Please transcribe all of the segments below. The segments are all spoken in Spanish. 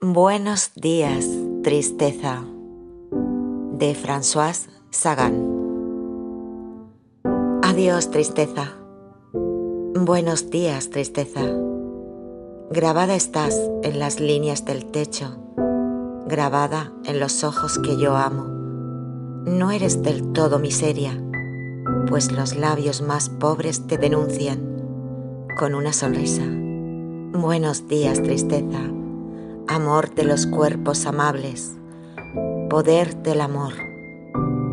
Buenos días, tristeza, de Françoise Sagan. Adiós, tristeza. Buenos días, tristeza. Grabada estás en las líneas del techo, grabada en los ojos que yo amo. No eres del todo miseria, pues los labios más pobres te denuncian con una sonrisa. Buenos días, tristeza. Amor de los cuerpos amables, poder del amor,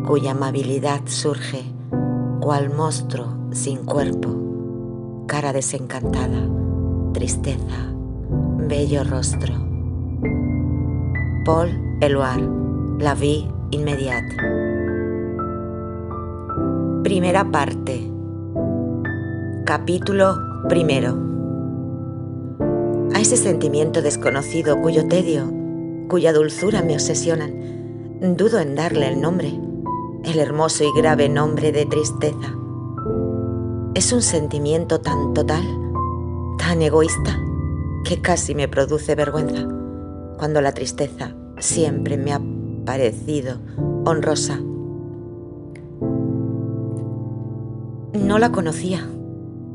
cuya amabilidad surge, cual monstruo sin cuerpo, cara desencantada, tristeza, bello rostro. Paul Éluard, La vie immédiate. Primera parte. Capítulo primero. A ese sentimiento desconocido cuyo tedio, cuya dulzura me obsesionan, dudo en darle el nombre, el hermoso y grave nombre de tristeza. Es un sentimiento tan total, tan egoísta, que casi me produce vergüenza, cuando la tristeza siempre me ha parecido honrosa. No la conocía,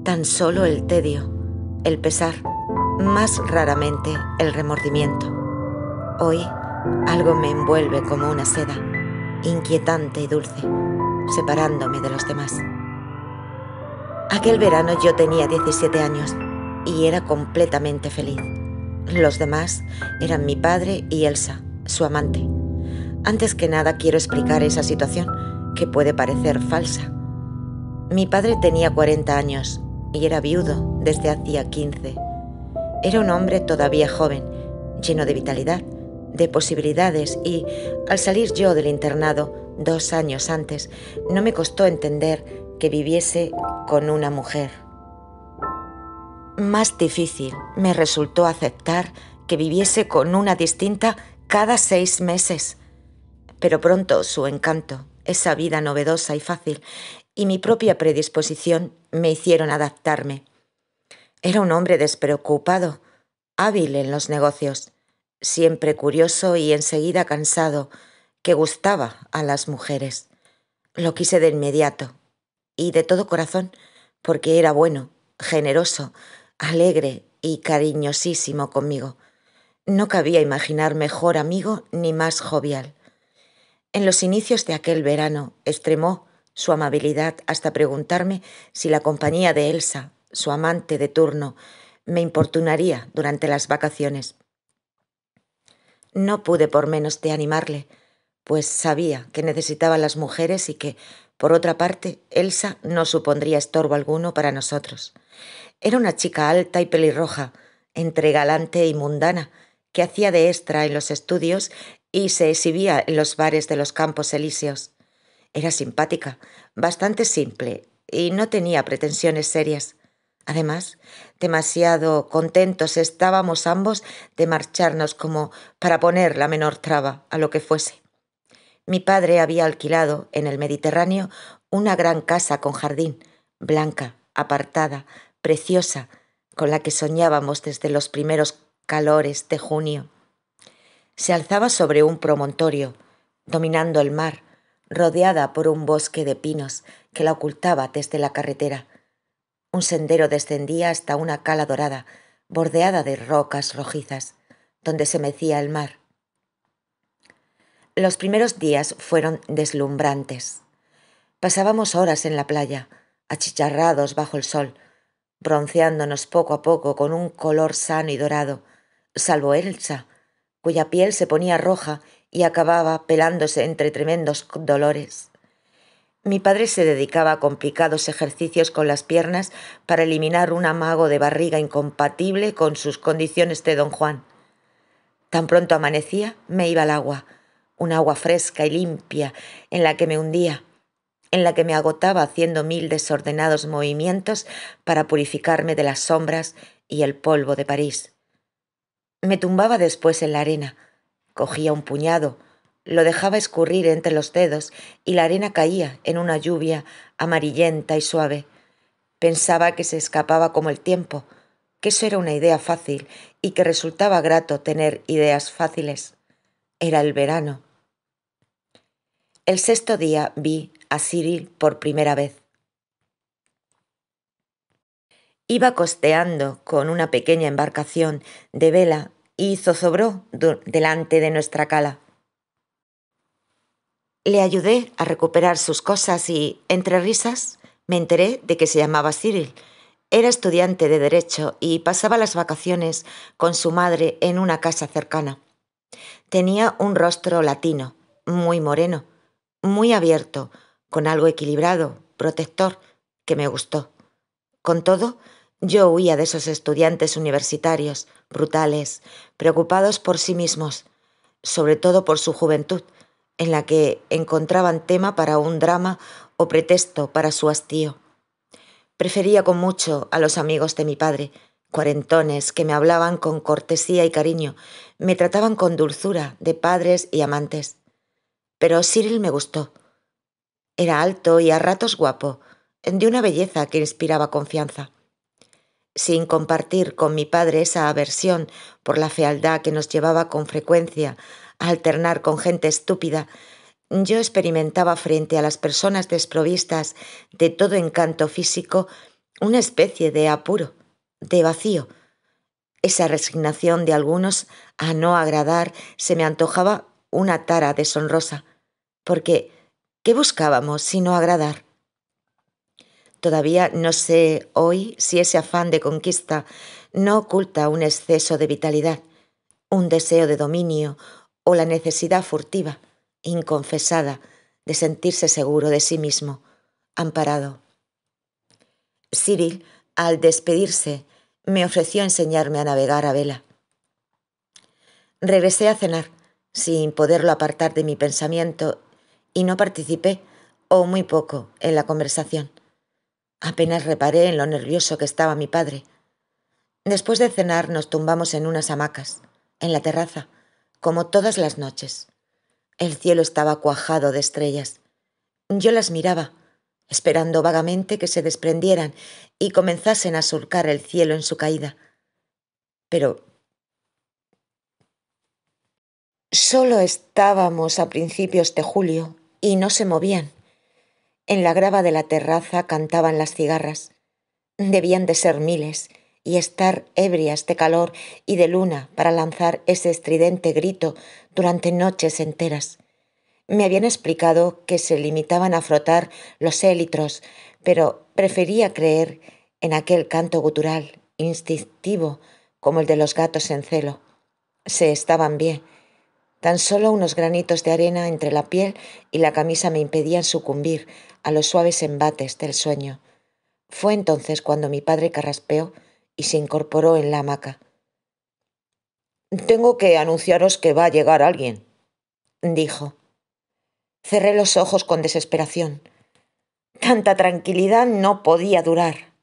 tan solo el tedio, el pesar, más raramente el remordimiento. Hoy algo me envuelve como una seda, inquietante y dulce, separándome de los demás. Aquel verano yo tenía 17 años y era completamente feliz. Los demás eran mi padre y Elsa, su amante. Antes que nada quiero explicar esa situación, que puede parecer falsa. Mi padre tenía 40 años y era viudo desde hacía 15. Era un hombre todavía joven, lleno de vitalidad, de posibilidades y, al salir yo del internado 2 años antes, no me costó entender que viviese con una mujer. Más difícil me resultó aceptar que viviese con una distinta cada 6 meses. Pero pronto su encanto, esa vida novedosa y fácil, y mi propia predisposición me hicieron adaptarme. Era un hombre despreocupado, hábil en los negocios, siempre curioso y enseguida cansado, que gustaba a las mujeres. Lo quise de inmediato y de todo corazón, porque era bueno, generoso, alegre y cariñosísimo conmigo. No cabía imaginar mejor amigo ni más jovial. En los inicios de aquel verano extremó su amabilidad hasta preguntarme si la compañía de Elsa, su amante de turno, me importunaría durante las vacaciones. No pude por menos de animarle, pues sabía que necesitaba las mujeres y que, por otra parte, Elsa no supondría estorbo alguno para nosotros. Era una chica alta y pelirroja, entre galante y mundana, que hacía de extra en los estudios y se exhibía en los bares de los Campos Elíseos. Era simpática, bastante simple y no tenía pretensiones serias. Además, demasiado contentos estábamos ambos de marcharnos como para poner la menor traba a lo que fuese. Mi padre había alquilado en el Mediterráneo una gran casa con jardín, blanca, apartada, preciosa, con la que soñábamos desde los primeros calores de junio. Se alzaba sobre un promontorio, dominando el mar, rodeada por un bosque de pinos que la ocultaba desde la carretera. Un sendero descendía hasta una cala dorada, bordeada de rocas rojizas, donde se mecía el mar. Los primeros días fueron deslumbrantes. Pasábamos horas en la playa, achicharrados bajo el sol, bronceándonos poco a poco con un color sano y dorado, salvo Elsa, cuya piel se ponía roja y acababa pelándose entre tremendos dolores. Mi padre se dedicaba a complicados ejercicios con las piernas para eliminar un amago de barriga incompatible con sus condiciones de don Juan. Tan pronto amanecía, me iba al agua, un agua fresca y limpia en la que me hundía, en la que me agotaba haciendo 1000 desordenados movimientos para purificarme de las sombras y el polvo de París. Me tumbaba después en la arena, cogía un puñado, lo dejaba escurrir entre los dedos y la arena caía en una lluvia amarillenta y suave. Pensaba que se escapaba como el tiempo, que eso era una idea fácil y que resultaba grato tener ideas fáciles. Era el verano. El sexto día vi a Cyril por primera vez. Iba costeando con una pequeña embarcación de vela y zozobró delante de nuestra cala. Le ayudé a recuperar sus cosas y, entre risas, me enteré de que se llamaba Cyril. Era estudiante de Derecho y pasaba las vacaciones con su madre en una casa cercana. Tenía un rostro latino, muy moreno, muy abierto, con algo equilibrado, protector, que me gustó. Con todo, yo huía de esos estudiantes universitarios, brutales, preocupados por sí mismos, sobre todo por su juventud, en la que encontraban tema para un drama o pretexto para su hastío. Prefería con mucho a los amigos de mi padre, cuarentones que me hablaban con cortesía y cariño, me trataban con dulzura de padres y amantes. Pero Cyril me gustó. Era alto y a ratos guapo, de una belleza que inspiraba confianza. Sin compartir con mi padre esa aversión por la fealdad que nos llevaba con frecuencia a alternar con gente estúpida, yo experimentaba frente a las personas desprovistas de todo encanto físico una especie de apuro, de vacío. Esa resignación de algunos a no agradar se me antojaba una tara deshonrosa, porque ¿qué buscábamos sino agradar? Todavía no sé hoy si ese afán de conquista no oculta un exceso de vitalidad, un deseo de dominio o la necesidad furtiva, inconfesada, de sentirse seguro de sí mismo, amparado. Cyril, al despedirse, me ofreció enseñarme a navegar a vela. Regresé a cenar, sin poderlo apartar de mi pensamiento, y no participé, o muy poco, en la conversación. Apenas reparé en lo nervioso que estaba mi padre. Después de cenar nos tumbamos en unas hamacas, en la terraza, como todas las noches. El cielo estaba cuajado de estrellas. Yo las miraba, esperando vagamente que se desprendieran y comenzasen a surcar el cielo en su caída. Pero solo estábamos a principios de julio y no se movían. En la grava de la terraza cantaban las cigarras. Debían de ser miles y estar ebrias de calor y de luna para lanzar ese estridente grito durante noches enteras. Me habían explicado que se limitaban a frotar los élitros, pero prefería creer en aquel canto gutural, instintivo, como el de los gatos en celo. Se estaban bien. Tan solo unos granitos de arena entre la piel y la camisa me impedían sucumbir a los suaves embates del sueño. Fue entonces cuando mi padre carraspeó y se incorporó en la hamaca. «Tengo que anunciaros que va a llegar alguien», dijo. Cerré los ojos con desesperación. Tanta tranquilidad no podía durar.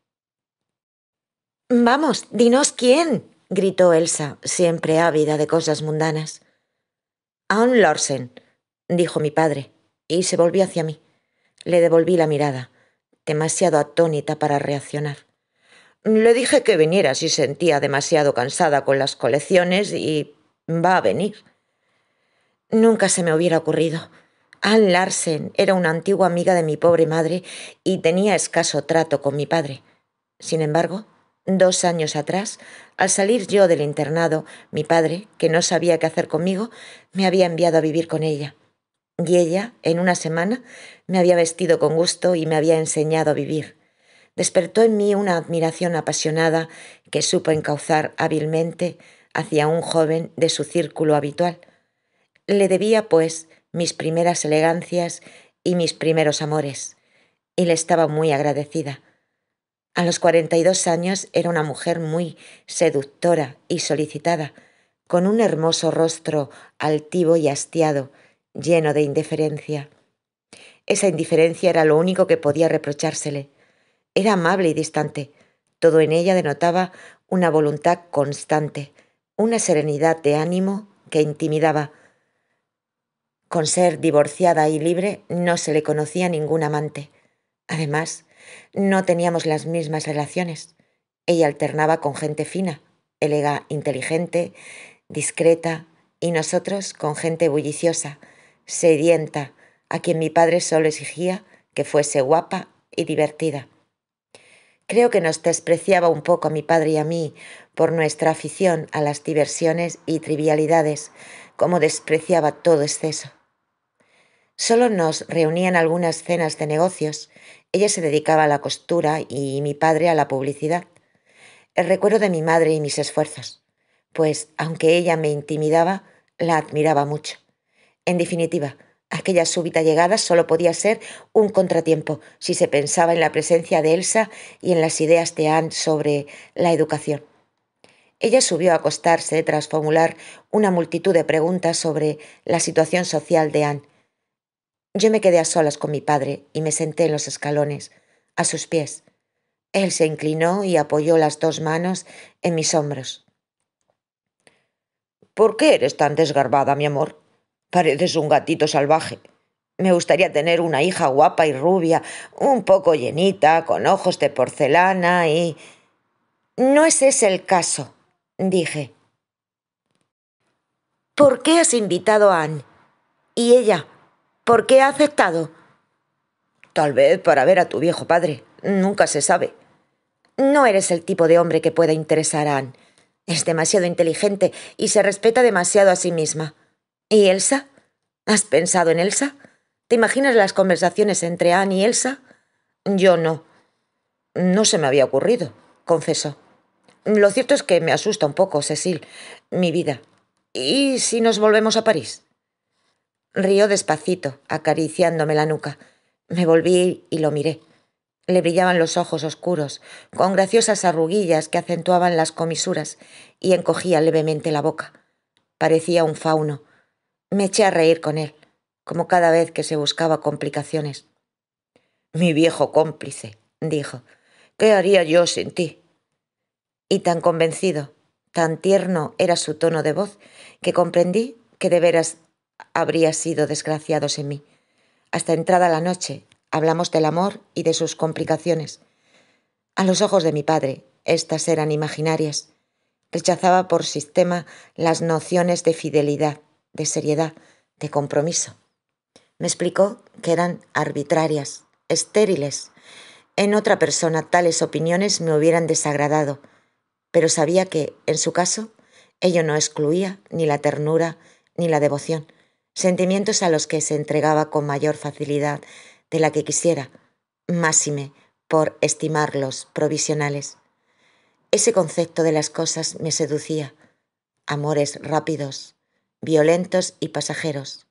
«Vamos, dinos quién», gritó Elsa, siempre ávida de cosas mundanas. «Anne Larsen», dijo mi padre, y se volvió hacia mí. Le devolví la mirada, demasiado atónita para reaccionar. Le dije que viniera si sentía demasiado cansada con las colecciones y va a venir. Nunca se me hubiera ocurrido. Anne Larsen era una antigua amiga de mi pobre madre y tenía escaso trato con mi padre. Sin embargo, 2 años atrás, al salir yo del internado, mi padre, que no sabía qué hacer conmigo, me había enviado a vivir con ella. Y ella, en una semana, me había vestido con gusto y me había enseñado a vivir. Despertó en mí una admiración apasionada que supo encauzar hábilmente hacia un joven de su círculo habitual. Le debía, pues, mis primeras elegancias y mis primeros amores, y le estaba muy agradecida. A los 42 años era una mujer muy seductora y solicitada, con un hermoso rostro altivo y hastiado, lleno de indiferencia. Esa indiferencia era lo único que podía reprochársele. Era amable y distante. Todo en ella denotaba una voluntad constante, una serenidad de ánimo que intimidaba. Con ser divorciada y libre no se le conocía ningún amante. Además, no teníamos las mismas relaciones. Ella alternaba con gente fina, inteligente, discreta, y nosotros con gente bulliciosa, sedienta, a quien mi padre solo exigía que fuese guapa y divertida. Creo que nos despreciaba un poco a mi padre y a mí por nuestra afición a las diversiones y trivialidades, como despreciaba todo exceso. Solo nos reunían algunas cenas de negocios. Ella se dedicaba a la costura y mi padre a la publicidad. El recuerdo de mi madre y mis esfuerzos, pues aunque ella me intimidaba, la admiraba mucho. En definitiva, aquella súbita llegada solo podía ser un contratiempo si se pensaba en la presencia de Elsa y en las ideas de Anne sobre la educación. Ella subió a acostarse tras formular una multitud de preguntas sobre la situación social de Anne. Yo me quedé a solas con mi padre y me senté en los escalones, a sus pies. Él se inclinó y apoyó las 2 manos en mis hombros. «¿Por qué eres tan desgarbada, mi amor? Pareces un gatito salvaje. Me gustaría tener una hija guapa y rubia, un poco llenita, con ojos de porcelana y...» «No es ese el caso», dije. «¿Por qué has invitado a Anne? ¿Y ella? ¿Por qué ha aceptado?» «Tal vez para ver a tu viejo padre. Nunca se sabe». «No eres el tipo de hombre que pueda interesar a Anne. Es demasiado inteligente y se respeta demasiado a sí misma. ¿Y Elsa? ¿Has pensado en Elsa? ¿Te imaginas las conversaciones entre Anne y Elsa?» «Yo no. No se me había ocurrido», confesó. «Lo cierto es que me asusta un poco, Cecil, mi vida. ¿Y si nos volvemos a París?» Rió despacito, acariciándome la nuca. Me volví y lo miré. Le brillaban los ojos oscuros, con graciosas arruguillas que acentuaban las comisuras, y encogía levemente la boca. Parecía un fauno. Me eché a reír con él, como cada vez que se buscaba complicaciones. «Mi viejo cómplice», dijo. «¿Qué haría yo sin ti?» Y tan convencido, tan tierno era su tono de voz, que comprendí que de veras habría sido desgraciado sin mí. Hasta entrada la noche hablamos del amor y de sus complicaciones. A los ojos de mi padre, estas eran imaginarias. Rechazaba por sistema las nociones de fidelidad, de seriedad, de compromiso. Me explicó que eran arbitrarias, estériles. En otra persona tales opiniones me hubieran desagradado, pero sabía que, en su caso, ello no excluía ni la ternura ni la devoción, sentimientos a los que se entregaba con mayor facilidad de la que quisiera, máxime por estimarlos provisionales. Ese concepto de las cosas me seducía. Amores rápidos, violentos y pasajeros.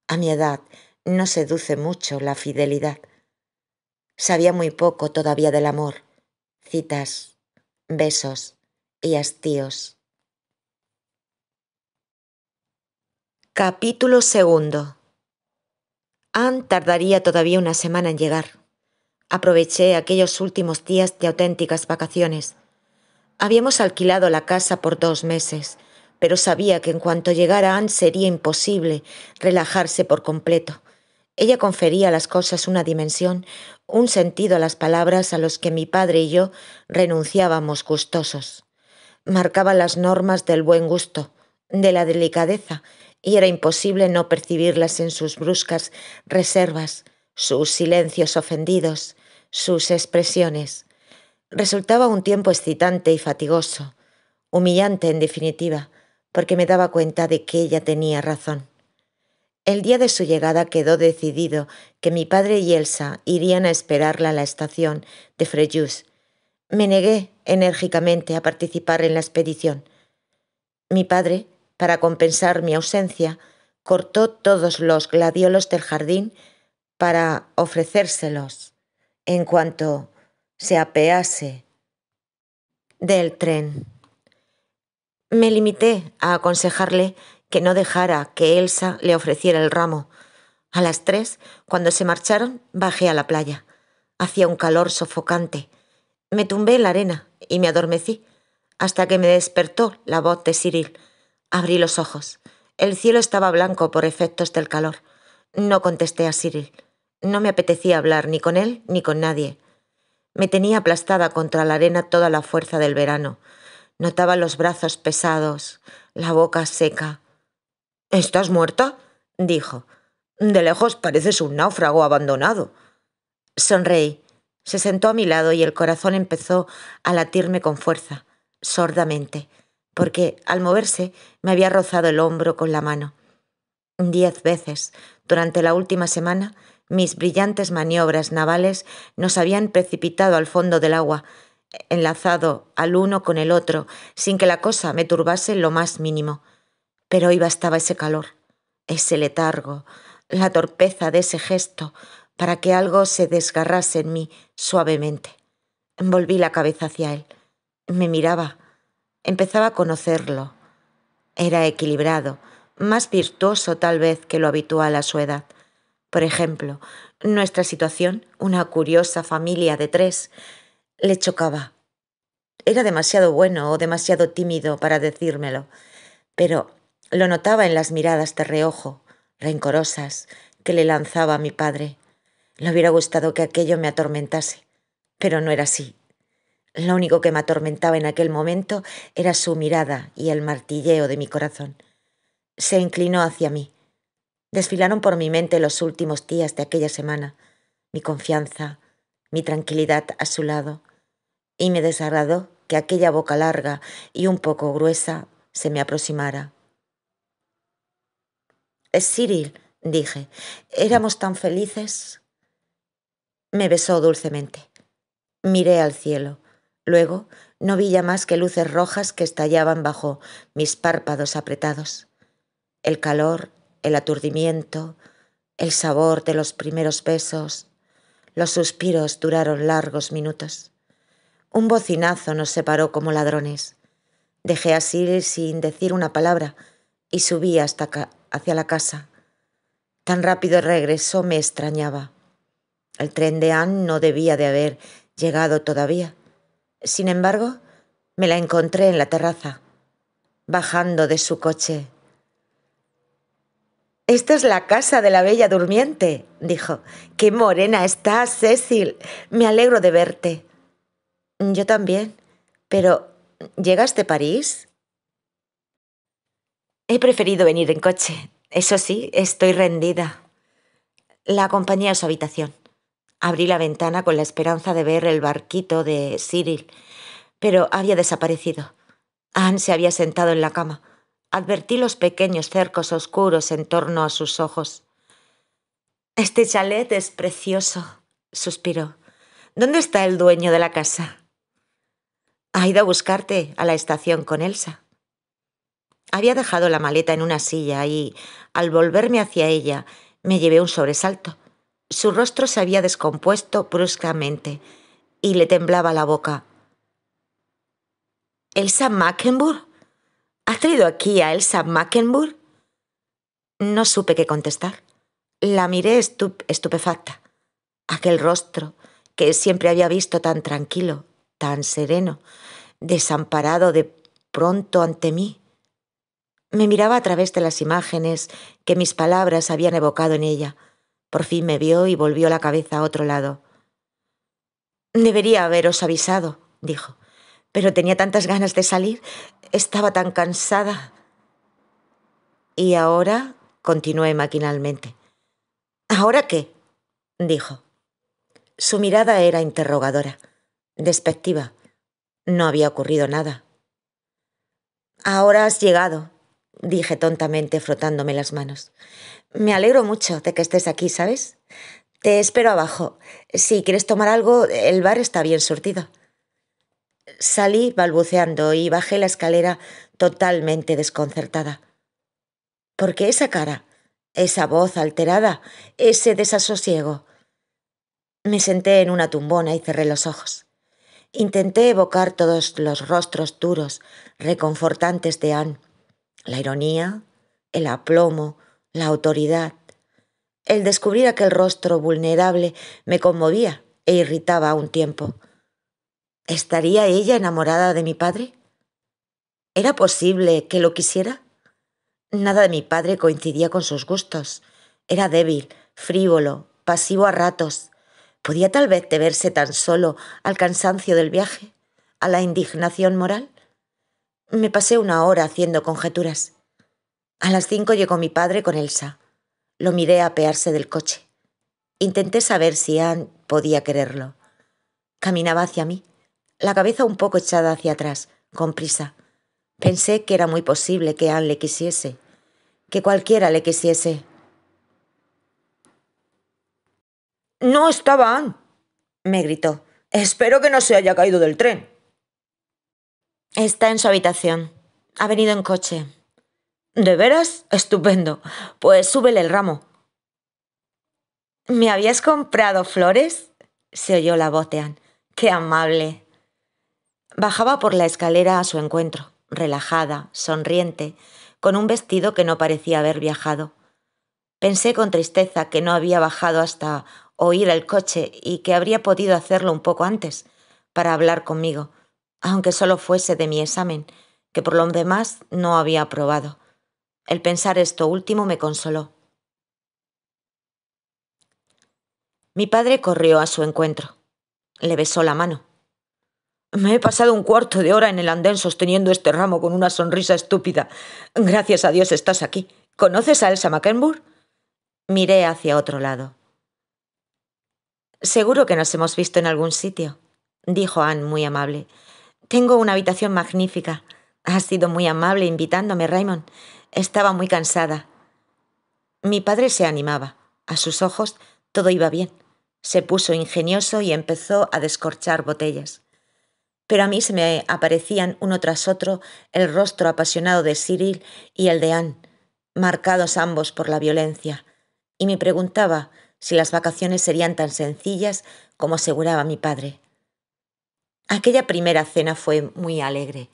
A mi edad no seduce mucho la fidelidad. Sabía muy poco todavía del amor, citas, besos y hastíos. Capítulo 2. Anne tardaría todavía una semana en llegar. Aproveché aquellos últimos días de auténticas vacaciones. Habíamos alquilado la casa por 2 meses, pero sabía que en cuanto llegara Anne sería imposible relajarse por completo. Ella confería a las cosas una dimensión, un sentido a las palabras a los que mi padre y yo renunciábamos gustosos. Marcaba las normas del buen gusto, de la delicadeza, y era imposible no percibirlas en sus bruscas reservas, sus silencios ofendidos, sus expresiones. Resultaba un tiempo excitante y fatigoso, humillante en definitiva, porque me daba cuenta de que ella tenía razón. El día de su llegada quedó decidido que mi padre y Elsa irían a esperarla a la estación de Fréjus. Me negué enérgicamente a participar en la expedición. Mi padre, para compensar mi ausencia, cortó todos los gladiolos del jardín para ofrecérselos en cuanto se apease del tren. Me limité a aconsejarle que no dejara que Elsa le ofreciera el ramo. A las 3, cuando se marcharon, bajé a la playa. Hacía un calor sofocante. Me tumbé en la arena y me adormecí, hasta que me despertó la voz de Cyril. Abrí los ojos. El cielo estaba blanco por efectos del calor. No contesté a Cyril. No me apetecía hablar ni con él ni con nadie. Me tenía aplastada contra la arena toda la fuerza del verano. Notaba los brazos pesados, la boca seca. —¿Estás muerta? —dijo. —De lejos pareces un náufrago abandonado. Sonreí. Se sentó a mi lado y el corazón empezó a latirme con fuerza, sordamente, porque al moverse me había rozado el hombro con la mano. 10 veces, durante la última semana, mis brillantes maniobras navales nos habían precipitado al fondo del agua, enlazado al uno con el otro, sin que la cosa me turbase en lo más mínimo. Pero hoy bastaba ese calor, ese letargo, la torpeza de ese gesto, para que algo se desgarrase en mí suavemente. Volví la cabeza hacia él. Me miraba. Empezaba a conocerlo. Era equilibrado, más virtuoso tal vez que lo habitual a su edad. Por ejemplo, nuestra situación, una curiosa familia de 3, le chocaba. Era demasiado bueno o demasiado tímido para decírmelo, pero lo notaba en las miradas de reojo, rencorosas, que le lanzaba a mi padre. Le hubiera gustado que aquello me atormentase, pero no era así. Lo único que me atormentaba en aquel momento era su mirada y el martilleo de mi corazón. Se inclinó hacia mí. Desfilaron por mi mente los últimos días de aquella semana, mi confianza, mi tranquilidad a su lado, y me desagradó que aquella boca larga y un poco gruesa se me aproximara. —Cyril —dije—, éramos tan felices. Me besó dulcemente. Miré al cielo. Luego no vi ya más que luces rojas que estallaban bajo mis párpados apretados. El calor, el aturdimiento, el sabor de los primeros besos, los suspiros duraron largos minutos. Un bocinazo nos separó como ladrones. Dejé a Cyril sin decir una palabra y subí hacia la casa. Tan rápido regresó me extrañaba. El tren de Anne no debía de haber llegado todavía. Sin embargo, me la encontré en la terraza, bajando de su coche. —Esta es la casa de la Bella Durmiente —dijo—. ¡Qué morena estás, Cecil! Me alegro de verte. —Yo también. Pero, ¿llegas de París? He preferido venir en coche. Eso sí, estoy rendida. La acompañé a su habitación. Abrí la ventana con la esperanza de ver el barquito de Cyril, pero había desaparecido. Anne se había sentado en la cama. Advertí los pequeños cercos oscuros en torno a sus ojos. —Este chalet es precioso —suspiró—. ¿Dónde está el dueño de la casa? Ha ido a buscarte a la estación con Elsa. Había dejado la maleta en una silla y, al volverme hacia ella, me llevé un sobresalto. Su rostro se había descompuesto bruscamente y le temblaba la boca. —¿Elsa Mackenbourg? ¿Has traído aquí a Elsa Mackenbourg? No supe qué contestar. La miré estupefacta. Aquel rostro que siempre había visto tan tranquilo, tan sereno, desamparado de pronto ante mí. Me miraba a través de las imágenes que mis palabras habían evocado en ella. Por fin me vio y volvió la cabeza a otro lado. —Debería haberos avisado —dijo—, pero tenía tantas ganas de salir, estaba tan cansada. —¿Y ahora? —continué maquinalmente. —¿Ahora qué? —dijo. Su mirada era interrogadora, despectiva. No había ocurrido nada. —Ahora has llegado —dije tontamente frotándome las manos—. Me alegro mucho de que estés aquí, ¿sabes? Te espero abajo. Si quieres tomar algo, el bar está bien surtido. Salí balbuceando y bajé la escalera totalmente desconcertada. ¿Por qué esa cara? Esa voz alterada, ese desasosiego. Me senté en una tumbona y cerré los ojos. Intenté evocar todos los rostros duros, reconfortantes de Anne. La ironía, el aplomo, la autoridad. El descubrir aquel rostro vulnerable me conmovía e irritaba a un tiempo. ¿Estaría ella enamorada de mi padre? ¿Era posible que lo quisiera? Nada de mi padre coincidía con sus gustos. Era débil, frívolo, pasivo a ratos, ¿Podía tal vez deberse tan solo al cansancio del viaje, a la indignación moral? Me pasé una hora haciendo conjeturas. A las 5 llegó mi padre con Elsa. Lo miré apearse del coche. Intenté saber si Anne podía quererlo. Caminaba hacia mí, la cabeza un poco echada hacia atrás, con prisa. Pensé que era muy posible que Anne le quisiese, que cualquiera le quisiese. «¡No estaba Anne!», me gritó. «Espero que no se haya caído del tren». «Está en su habitación. Ha venido en coche». «¿De veras? Estupendo. Pues súbele el ramo». «¿Me habías comprado flores?», se oyó la voz de Anne. «¡Qué amable!». Bajaba por la escalera a su encuentro, relajada, sonriente, con un vestido que no parecía haber viajado. Pensé con tristeza que no había bajado hasta oír el coche y que habría podido hacerlo un poco antes, para hablar conmigo, aunque solo fuese de mi examen, que por lo demás no había aprobado. El pensar esto último me consoló. Mi padre corrió a su encuentro. Le besó la mano. «Me he pasado un cuarto de hora en el andén sosteniendo este ramo con una sonrisa estúpida. Gracias a Dios estás aquí. ¿Conoces a Elsa Mackenbourg?». Miré hacia otro lado. «Seguro que nos hemos visto en algún sitio», dijo Anne muy amable. «Tengo una habitación magnífica. Has sido muy amable invitándome, Raymond. Estaba muy cansada». Mi padre se animaba. A sus ojos todo iba bien. Se puso ingenioso y empezó a descorchar botellas. Pero a mí se me aparecían uno tras otro el rostro apasionado de Cyril y el de Anne, marcados ambos por la violencia, y me preguntaba si las vacaciones serían tan sencillas como aseguraba mi padre. Aquella primera cena fue muy alegre.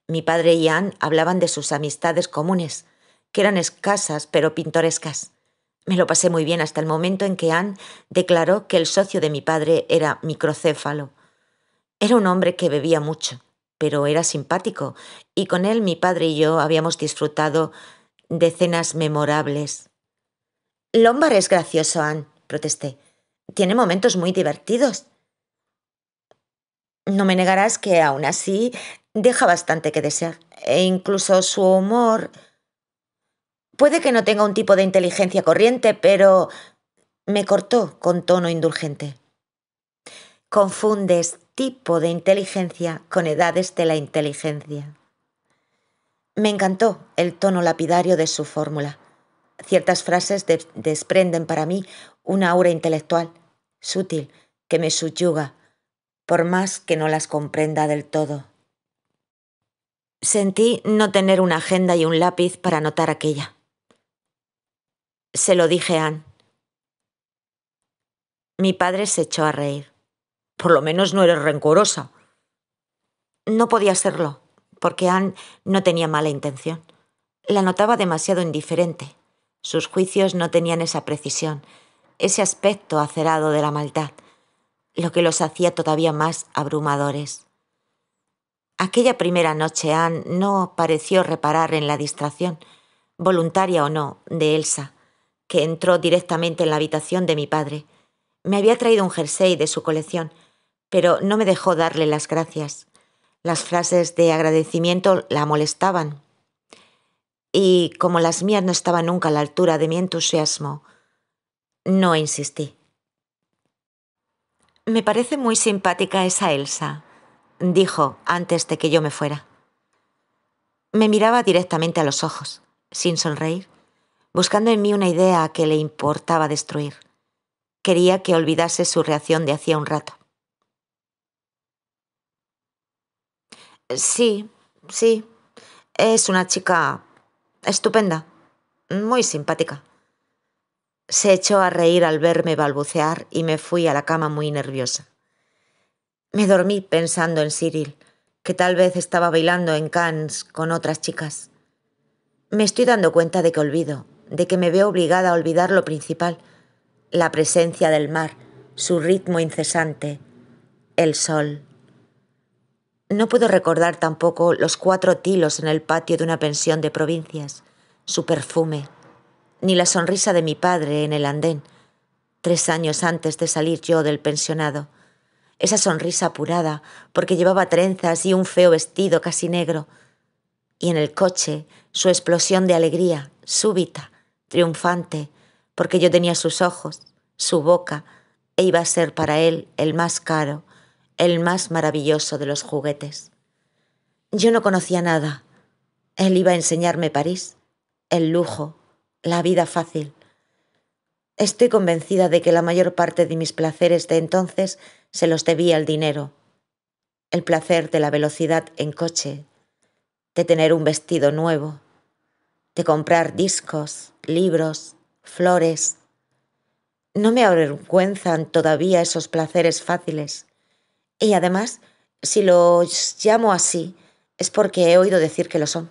Mi padre y Anne hablaban de sus amistades comunes, que eran escasas pero pintorescas. Me lo pasé muy bien hasta el momento en que Anne declaró que el socio de mi padre era microcéfalo. Era un hombre que bebía mucho, pero era simpático, y con él mi padre y yo habíamos disfrutado de cenas memorables. «Lombard es gracioso, Anne», protesté. «Tiene momentos muy divertidos». «No me negarás que, aún así, deja bastante que desear. E incluso su humor... Puede que no tenga un tipo de inteligencia corriente, pero...». Me cortó con tono indulgente. «Confundes tipo de inteligencia con edades de la inteligencia». Me encantó el tono lapidario de su fórmula. Ciertas frases desprenden para mí una aura intelectual, sutil, que me subyuga, por más que no las comprenda del todo. Sentí no tener una agenda y un lápiz para anotar aquella. Se lo dije a Anne. Mi padre se echó a reír. «Por lo menos no eres rencorosa». No podía serlo, porque Anne no tenía mala intención. La notaba demasiado indiferente. Sus juicios no tenían esa precisión, ese aspecto acerado de la maldad, lo que los hacía todavía más abrumadores. Aquella primera noche Anne no pareció reparar en la distracción, voluntaria o no, de Elsa, que entró directamente en la habitación de mi padre. Me había traído un jersey de su colección, pero no me dejó darle las gracias. Las frases de agradecimiento la molestaban, y como las mías no estaban nunca a la altura de mi entusiasmo, no insistí. «Me parece muy simpática esa Elsa», dijo antes de que yo me fuera. Me miraba directamente a los ojos, sin sonreír, buscando en mí una idea que le importaba destruir. Quería que olvidase su reacción de hacía un rato. Sí, es una chica estupenda, muy simpática». Se echó a reír al verme balbucear y me fui a la cama muy nerviosa. Me dormí pensando en Cyril, que tal vez estaba bailando en Cannes con otras chicas. Me estoy dando cuenta de que olvido, de que me veo obligada a olvidar lo principal, la presencia del mar, su ritmo incesante, el sol. No puedo recordar tampoco los 4 tilos en el patio de una pensión de provincias, su perfume, ni la sonrisa de mi padre en el andén, 3 años antes de salir yo del pensionado. Esa sonrisa apurada, porque llevaba trenzas y un feo vestido casi negro. Y en el coche, su explosión de alegría, súbita, triunfante, porque yo tenía sus ojos, su boca, e iba a ser para él el más caro, el más maravilloso de los juguetes. Yo no conocía nada. Él iba a enseñarme París, el lujo, la vida fácil. Estoy convencida de que la mayor parte de mis placeres de entonces se los debía al dinero. El placer de la velocidad en coche, de tener un vestido nuevo, de comprar discos, libros, flores. No me avergüenzan todavía esos placeres fáciles. Y además, si los llamo así, es porque he oído decir que lo son.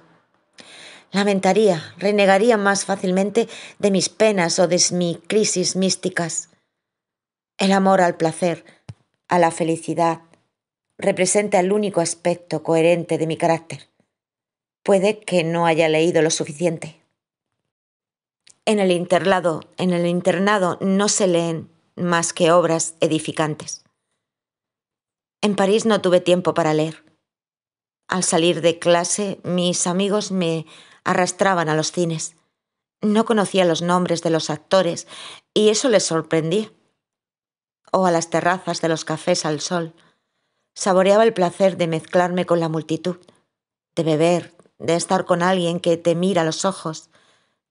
Lamentaría, renegaría más fácilmente de mis penas o de mis crisis místicas. El amor al placer, a la felicidad, representa el único aspecto coherente de mi carácter. Puede que no haya leído lo suficiente. En el internado no se leen más que obras edificantes. En París no tuve tiempo para leer. Al salir de clase, mis amigos me arrastraban a los cines. No conocía los nombres de los actores y eso les sorprendía. O a las terrazas de los cafés al sol. Saboreaba el placer de mezclarme con la multitud, de beber, de estar con alguien que te mira a los ojos,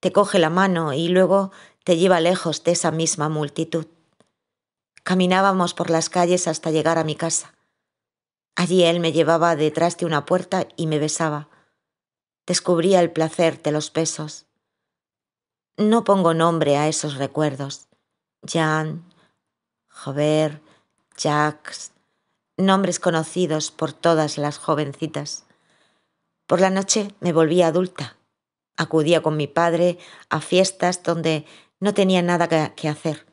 te coge la mano y luego te lleva lejos de esa misma multitud. Caminábamos por las calles hasta llegar a mi casa. Allí él me llevaba detrás de una puerta y me besaba. Descubría el placer de los besos. No pongo nombre a esos recuerdos. Jean, Robert, Jacques, nombres conocidos por todas las jovencitas. Por la noche me volvía adulta. Acudía con mi padre a fiestas donde no tenía nada que hacer.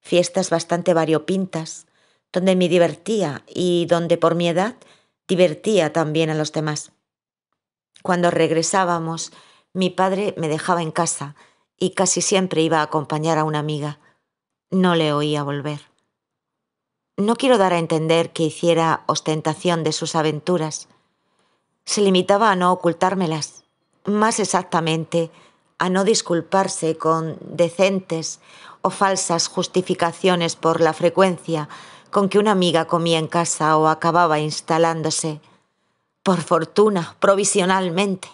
Fiestas bastante variopintas, donde me divertía y donde por mi edad divertía también a los demás. Cuando regresábamos, mi padre me dejaba en casa y casi siempre iba a acompañar a una amiga. No le oía volver. No quiero dar a entender que hiciera ostentación de sus aventuras. Se limitaba a no ocultármelas, más exactamente, a no disculparse con decentes o falsas justificaciones por la frecuencia con que una amiga comía en casa o acababa instalándose, por fortuna, provisionalmente.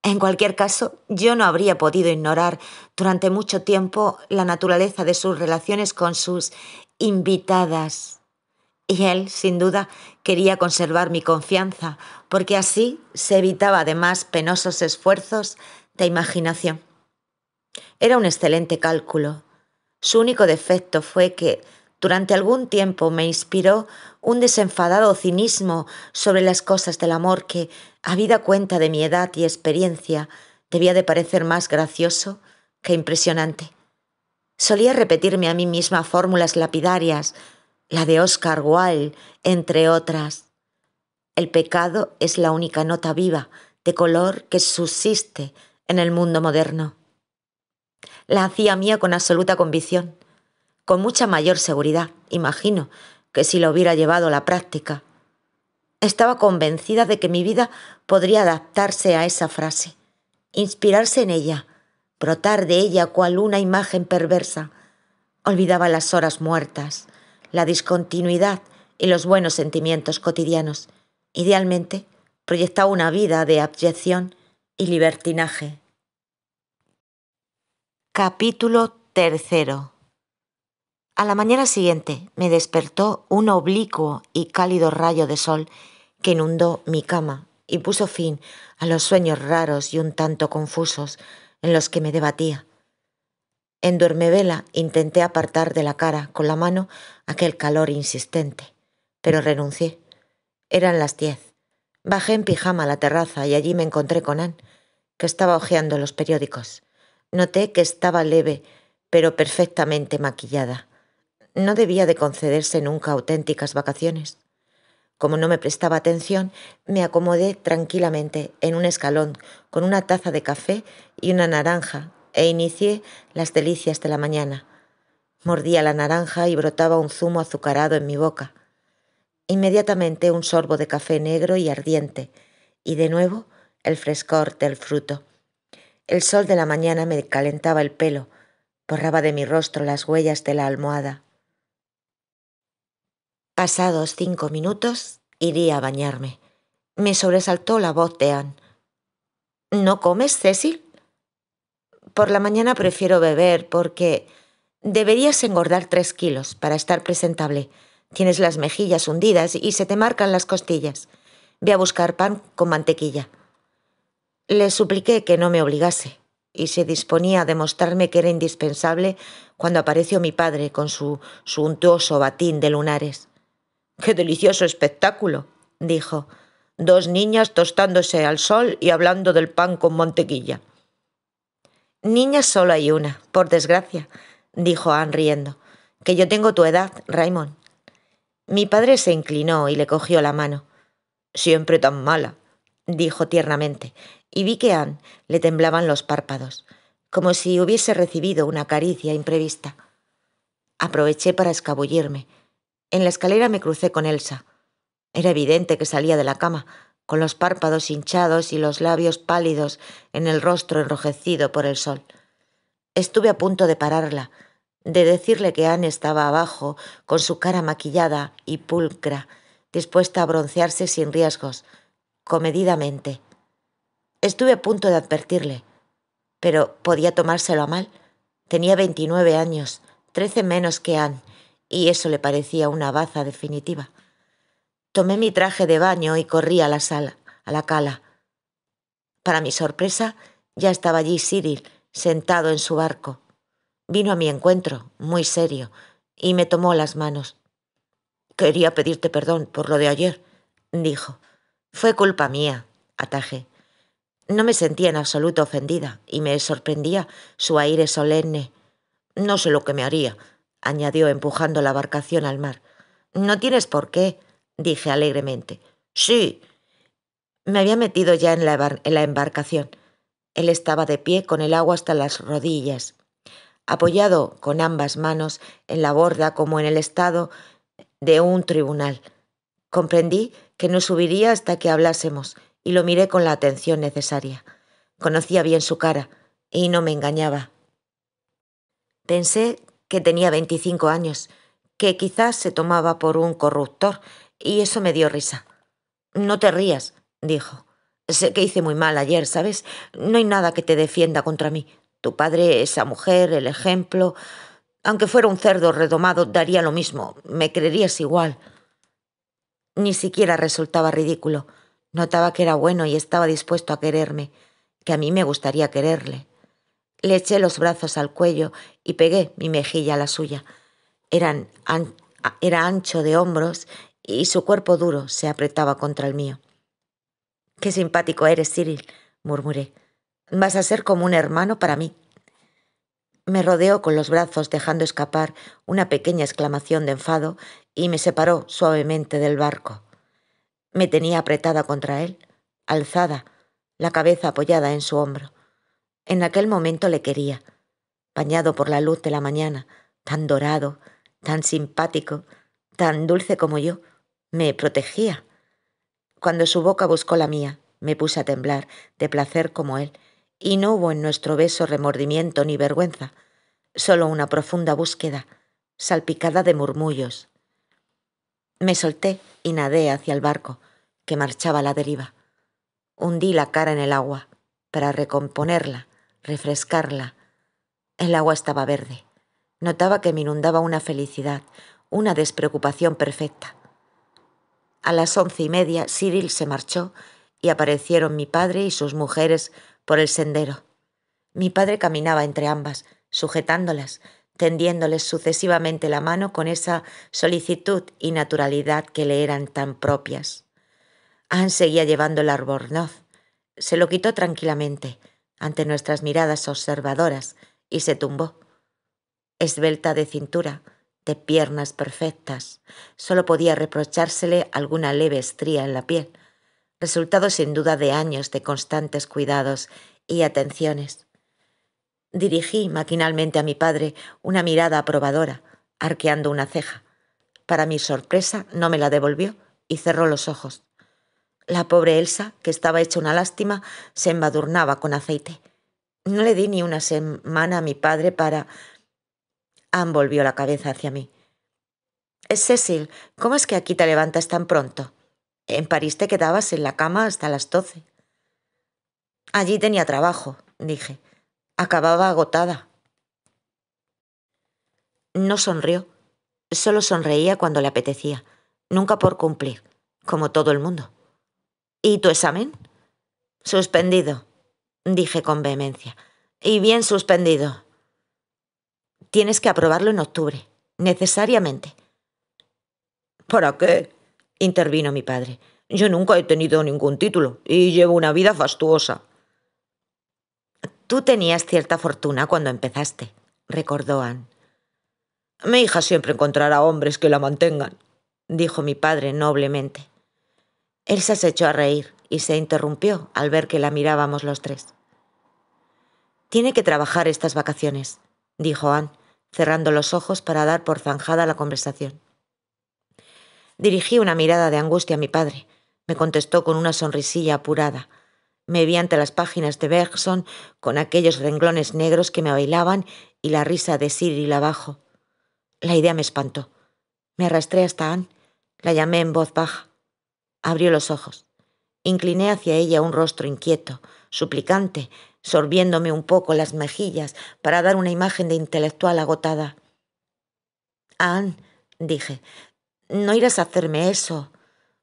En cualquier caso, yo no habría podido ignorar durante mucho tiempo la naturaleza de sus relaciones con sus invitadas. Y él, sin duda, quería conservar mi confianza, porque así se evitaba además penosos esfuerzos de imaginación. Era un excelente cálculo. Su único defecto fue que durante algún tiempo me inspiró un desenfadado cinismo sobre las cosas del amor que, habida cuenta de mi edad y experiencia, debía de parecer más gracioso que impresionante. Solía repetirme a mí misma fórmulas lapidarias, la de Oscar Wilde, entre otras. El pecado es la única nota viva, de color, que subsiste en el mundo moderno. La hacía mía con absoluta convicción, con mucha mayor seguridad, imagino, que si lo hubiera llevado a la práctica. Estaba convencida de que mi vida podría adaptarse a esa frase, inspirarse en ella, brotar de ella cual una imagen perversa. Olvidaba las horas muertas, la discontinuidad y los buenos sentimientos cotidianos. Idealmente, proyectaba una vida de abyección y libertinaje. Capítulo 3. A la mañana siguiente me despertó un oblicuo y cálido rayo de sol que inundó mi cama y puso fin a los sueños raros y un tanto confusos en los que me debatía. En duermevela intenté apartar de la cara con la mano aquel calor insistente, pero renuncié. Eran las 10. Bajé en pijama a la terraza y allí me encontré con Anne, que estaba hojeando los periódicos. Noté que estaba leve, pero perfectamente maquillada. No debía de concederse nunca auténticas vacaciones. Como no me prestaba atención, me acomodé tranquilamente en un escalón con una taza de café y una naranja e inicié las delicias de la mañana. Mordía la naranja y brotaba un zumo azucarado en mi boca. Inmediatamente un sorbo de café negro y ardiente, y de nuevo el frescor del fruto. El sol de la mañana me calentaba el pelo, borraba de mi rostro las huellas de la almohada. Pasados 5 minutos, iría a bañarme. Me sobresaltó la voz de Anne. ¿No comes, Cecil? Por la mañana prefiero beber porque deberías engordar 3 kilos para estar presentable. Tienes las mejillas hundidas y se te marcan las costillas. Ve a buscar pan con mantequilla. Le supliqué que no me obligase y se disponía a demostrarme que era indispensable cuando apareció mi padre con su suntuoso batín de lunares. «¡Qué delicioso espectáculo!», dijo. «2 niñas tostándose al sol y hablando del pan con mantequilla». «Niñas solo hay una, por desgracia», dijo Anne riendo. «Que yo tengo tu edad, Raymond». Mi padre se inclinó y le cogió la mano. «Siempre tan mala», dijo tiernamente, y vi que a Anne le temblaban los párpados, como si hubiese recibido una caricia imprevista. Aproveché para escabullirme. En la escalera me crucé con Elsa. Era evidente que salía de la cama, con los párpados hinchados y los labios pálidos en el rostro enrojecido por el sol. Estuve a punto de pararla, de decirle que Anne estaba abajo, con su cara maquillada y pulcra, dispuesta a broncearse sin riesgos, comedidamente. Estuve a punto de advertirle, pero podía tomárselo a mal. Tenía 29 años, 13 menos que Anne, y eso le parecía una baza definitiva. Tomé mi traje de baño y corrí a la sala, a la cala. Para mi sorpresa, ya estaba allí Cyril, sentado en su barco. Vino a mi encuentro, muy serio, y me tomó las manos. «Quería pedirte perdón por lo de ayer», dijo. «Fue culpa mía», atajé. No me sentía en absoluto ofendida y me sorprendía su aire solemne. «No sé lo que me haría», añadió empujando la embarcación al mar. «No tienes por qué», dije alegremente. «Sí». Me había metido ya en la embarcación. Él estaba de pie con el agua hasta las rodillas, apoyado con ambas manos en la borda como en el estado de un tribunal. Comprendí que no subiría hasta que hablásemos y lo miré con la atención necesaria. Conocía bien su cara y no me engañaba. Pensé que tenía 25 años, que quizás se tomaba por un corruptor, y eso me dio risa. «No te rías», dijo. «Sé que hice muy mal ayer, ¿sabes? No hay nada que te defienda contra mí. Tu padre, esa mujer, el ejemplo. Aunque fuera un cerdo redomado, daría lo mismo. Me creerías igual». Ni siquiera resultaba ridículo. Notaba que era bueno y estaba dispuesto a quererme, que a mí me gustaría quererle. Le eché los brazos al cuello y pegué mi mejilla a la suya. Era ancho de hombros y su cuerpo duro se apretaba contra el mío. «Qué simpático eres, Cyril», murmuré. «Vas a ser como un hermano para mí». Me rodeó con los brazos dejando escapar una pequeña exclamación de enfado y me separó suavemente del barco. Me tenía apretada contra él, alzada, la cabeza apoyada en su hombro. En aquel momento le quería, bañado por la luz de la mañana, tan dorado, tan simpático, tan dulce como yo. Me protegía. Cuando su boca buscó la mía, me puse a temblar, de placer como él, y no hubo en nuestro beso remordimiento ni vergüenza, solo una profunda búsqueda, salpicada de murmullos. Me solté y nadé hacia el barco, que marchaba a la deriva. Hundí la cara en el agua, para recomponerla, refrescarla. El agua estaba verde. Notaba que me inundaba una felicidad, una despreocupación perfecta. A las 11:30 Cyril se marchó y aparecieron mi padre y sus mujeres por el sendero. Mi padre caminaba entre ambas, sujetándolas, tendiéndoles sucesivamente la mano con esa solicitud y naturalidad que le eran tan propias. Anne seguía llevando el albornoz. Se lo quitó tranquilamente, ante nuestras miradas observadoras, y se tumbó. Esbelta de cintura, de piernas perfectas, solo podía reprochársele alguna leve estría en la piel, resultado sin duda de años de constantes cuidados y atenciones. Dirigí maquinalmente a mi padre una mirada aprobadora, arqueando una ceja. Para mi sorpresa, no me la devolvió y cerró los ojos. La pobre Elsa, que estaba hecha una lástima, se embadurnaba con aceite. No le di ni una semana a mi padre para... Anne volvió la cabeza hacia mí. Cecil, ¿cómo es que aquí te levantas tan pronto? En París te quedabas en la cama hasta las 12. Allí tenía trabajo, dije. Acababa agotada. No sonrió. Solo sonreía cuando le apetecía, nunca por cumplir, como todo el mundo. ¿Y tu examen? Suspendido, dije con vehemencia. Y bien suspendido. Tienes que aprobarlo en octubre, necesariamente. ¿Para qué? Intervino mi padre. Yo nunca he tenido ningún título y llevo una vida fastuosa. Tú tenías cierta fortuna cuando empezaste, recordó Anne. Mi hija siempre encontrará hombres que la mantengan, dijo mi padre noblemente. Elsa se echó a reír y se interrumpió al ver que la mirábamos los tres. Tiene que trabajar estas vacaciones, dijo Anne, cerrando los ojos para dar por zanjada la conversación. Dirigí una mirada de angustia a mi padre. Me contestó con una sonrisilla apurada. Me vi ante las páginas de Bergson con aquellos renglones negros que me bailaban y la risa de Cyril abajo. La idea me espantó. Me arrastré hasta Anne. La llamé en voz baja. Abrió los ojos. Incliné hacia ella un rostro inquieto, suplicante, sorbiéndome un poco las mejillas para dar una imagen de intelectual agotada. Anne, dije, no irás a hacerme eso,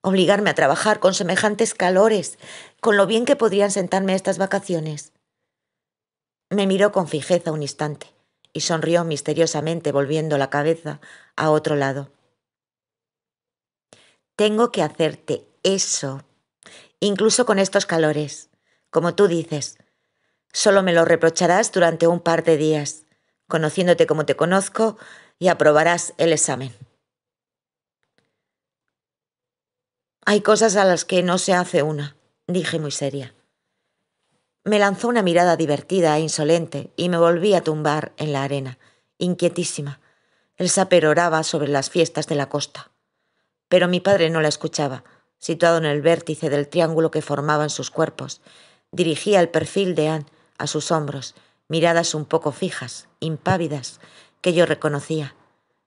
obligarme a trabajar con semejantes calores, con lo bien que podrían sentarme estas vacaciones. Me miró con fijeza un instante y sonrió misteriosamente volviendo la cabeza a otro lado. Tengo que hacerte eso, incluso con estos calores, como tú dices. Solo me lo reprocharás durante un par de días, conociéndote como te conozco, y aprobarás el examen. Hay cosas a las que no se hace una, dije muy seria. Me lanzó una mirada divertida e insolente y me volví a tumbar en la arena, inquietísima. Elsa peroraba sobre las fiestas de la costa. Pero mi padre no la escuchaba, situado en el vértice del triángulo que formaban sus cuerpos. Dirigía el perfil de Anne a sus hombros, miradas un poco fijas, impávidas, que yo reconocía.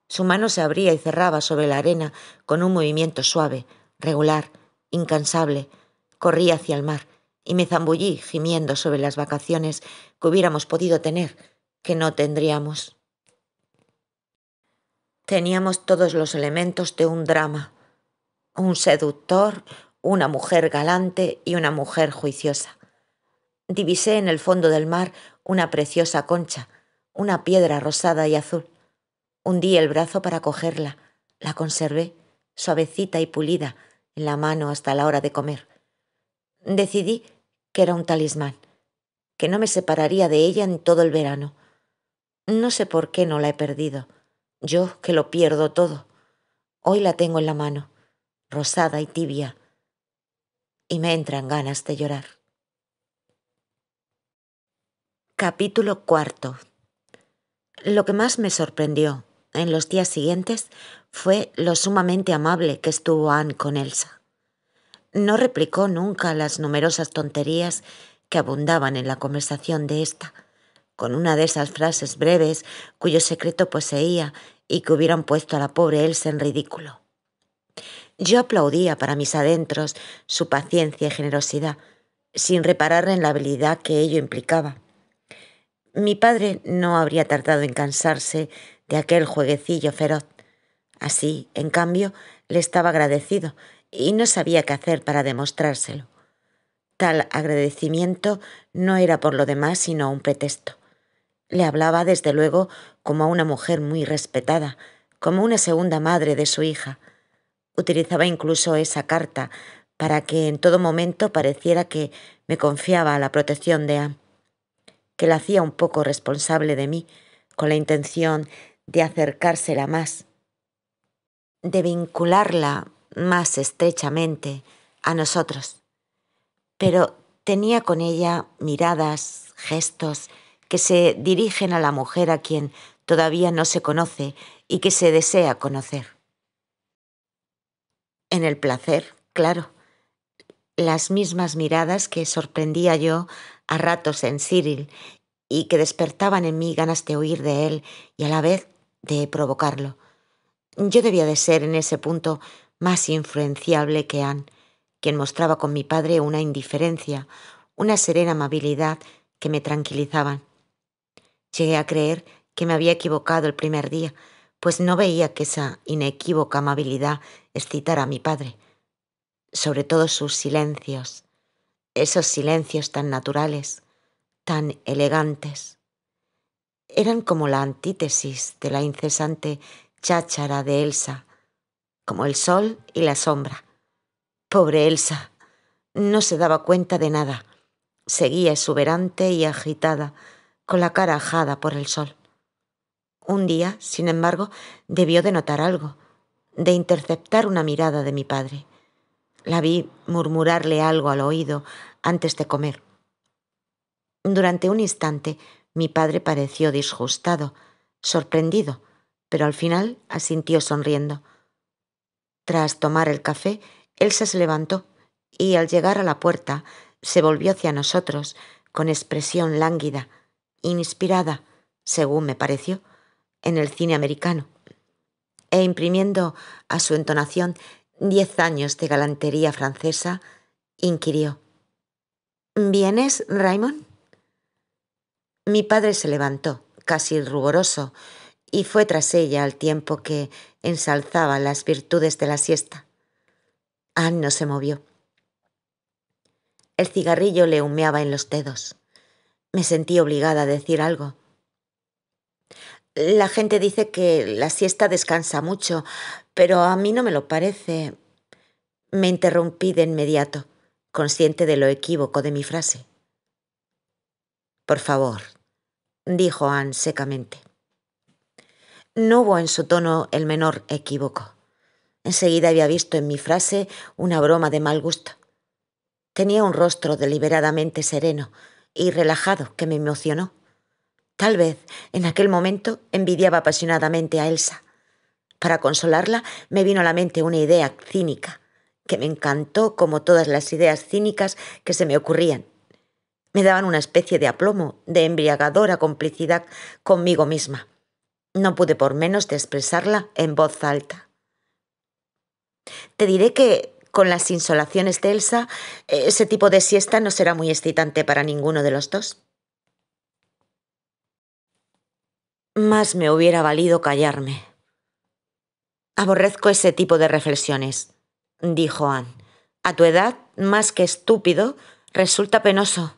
Su mano se abría y cerraba sobre la arena con un movimiento suave, regular, incansable. Corrí hacia el mar y me zambullí gimiendo sobre las vacaciones que hubiéramos podido tener, que no tendríamos. Teníamos todos los elementos de un drama. Un seductor, una mujer galante y una mujer juiciosa. Divisé en el fondo del mar una preciosa concha, una piedra rosada y azul. Hundí el brazo para cogerla, la conservé, suavecita y pulida, en la mano hasta la hora de comer. Decidí que era un talismán, que no me separaría de ella en todo el verano. No sé por qué no la he perdido, yo que lo pierdo todo. Hoy la tengo en la mano, rosada y tibia, y me entran ganas de llorar. Capítulo 4. Lo que más me sorprendió en los días siguientes fue lo sumamente amable que estuvo Anne con Elsa. No replicó nunca las numerosas tonterías que abundaban en la conversación de ésta, con una de esas frases breves cuyo secreto poseía y que hubieran puesto a la pobre Elsa en ridículo. Yo aplaudía para mis adentros su paciencia y generosidad, sin reparar en la habilidad que ello implicaba. Mi padre no habría tardado en cansarse de aquel jueguecillo feroz. Así, en cambio, le estaba agradecido y no sabía qué hacer para demostrárselo. Tal agradecimiento no era por lo demás sino un pretexto. Le hablaba, desde luego, como a una mujer muy respetada, como una segunda madre de su hija. Utilizaba incluso esa carta para que en todo momento pareciera que me confiaba a la protección de Anne, que la hacía un poco responsable de mí, con la intención de acercársela más, de vincularla más estrechamente a nosotros. Pero tenía con ella miradas, gestos que se dirigen a la mujer a quien todavía no se conoce y que se desea conocer. En el placer, claro. Las mismas miradas que sorprendía yo a ratos en Cyril y que despertaban en mí ganas de huir de él y a la vez de provocarlo. Yo debía de ser en ese punto más influenciable que Anne, quien mostraba con mi padre una indiferencia, una serena amabilidad que me tranquilizaban. Llegué a creer que me había equivocado el primer día, pues no veía que esa inequívoca amabilidad excitara a mi padre, sobre todo sus silencios, esos silencios tan naturales, tan elegantes. Eran como la antítesis de la incesante cháchara de Elsa, como el sol y la sombra. Pobre Elsa, no se daba cuenta de nada. Seguía exuberante y agitada, con la cara ajada por el sol. Un día, sin embargo, debió de notar algo, de interceptar una mirada de mi padre. La vi murmurarle algo al oído antes de comer. Durante un instante, mi padre pareció disgustado, sorprendido, pero al final asintió sonriendo. Tras tomar el café, Elsa se levantó y al llegar a la puerta se volvió hacia nosotros con expresión lánguida, inspirada, según me pareció, en el cine americano, e imprimiendo a su entonación 10 años de galantería francesa, inquirió: ¿Vienes, Raymond? Mi padre se levantó, casi ruboroso, y fue tras ella al tiempo que ensalzaba las virtudes de la siesta. Anne no se movió. El cigarrillo le humeaba en los dedos. Me sentí obligada a decir algo. La gente dice que la siesta descansa mucho, pero a mí no me lo parece. Me interrumpí de inmediato, consciente de lo equívoco de mi frase. Por favor, dijo Anne secamente. No hubo en su tono el menor equívoco. Enseguida había visto en mi frase una broma de mal gusto. Tenía un rostro deliberadamente sereno y relajado que me emocionó. Tal vez, en aquel momento, envidiaba apasionadamente a Elsa. Para consolarla, me vino a la mente una idea cínica, que me encantó como todas las ideas cínicas que se me ocurrían. Me daban una especie de aplomo, de embriagadora complicidad conmigo misma. No pude por menos de expresarla en voz alta. Te diré que, con las insolaciones de Elsa, ese tipo de siesta no será muy excitante para ninguno de los dos. Más me hubiera valido callarme. Aborrezco ese tipo de reflexiones, dijo Anne. A tu edad, más que estúpido, resulta penoso.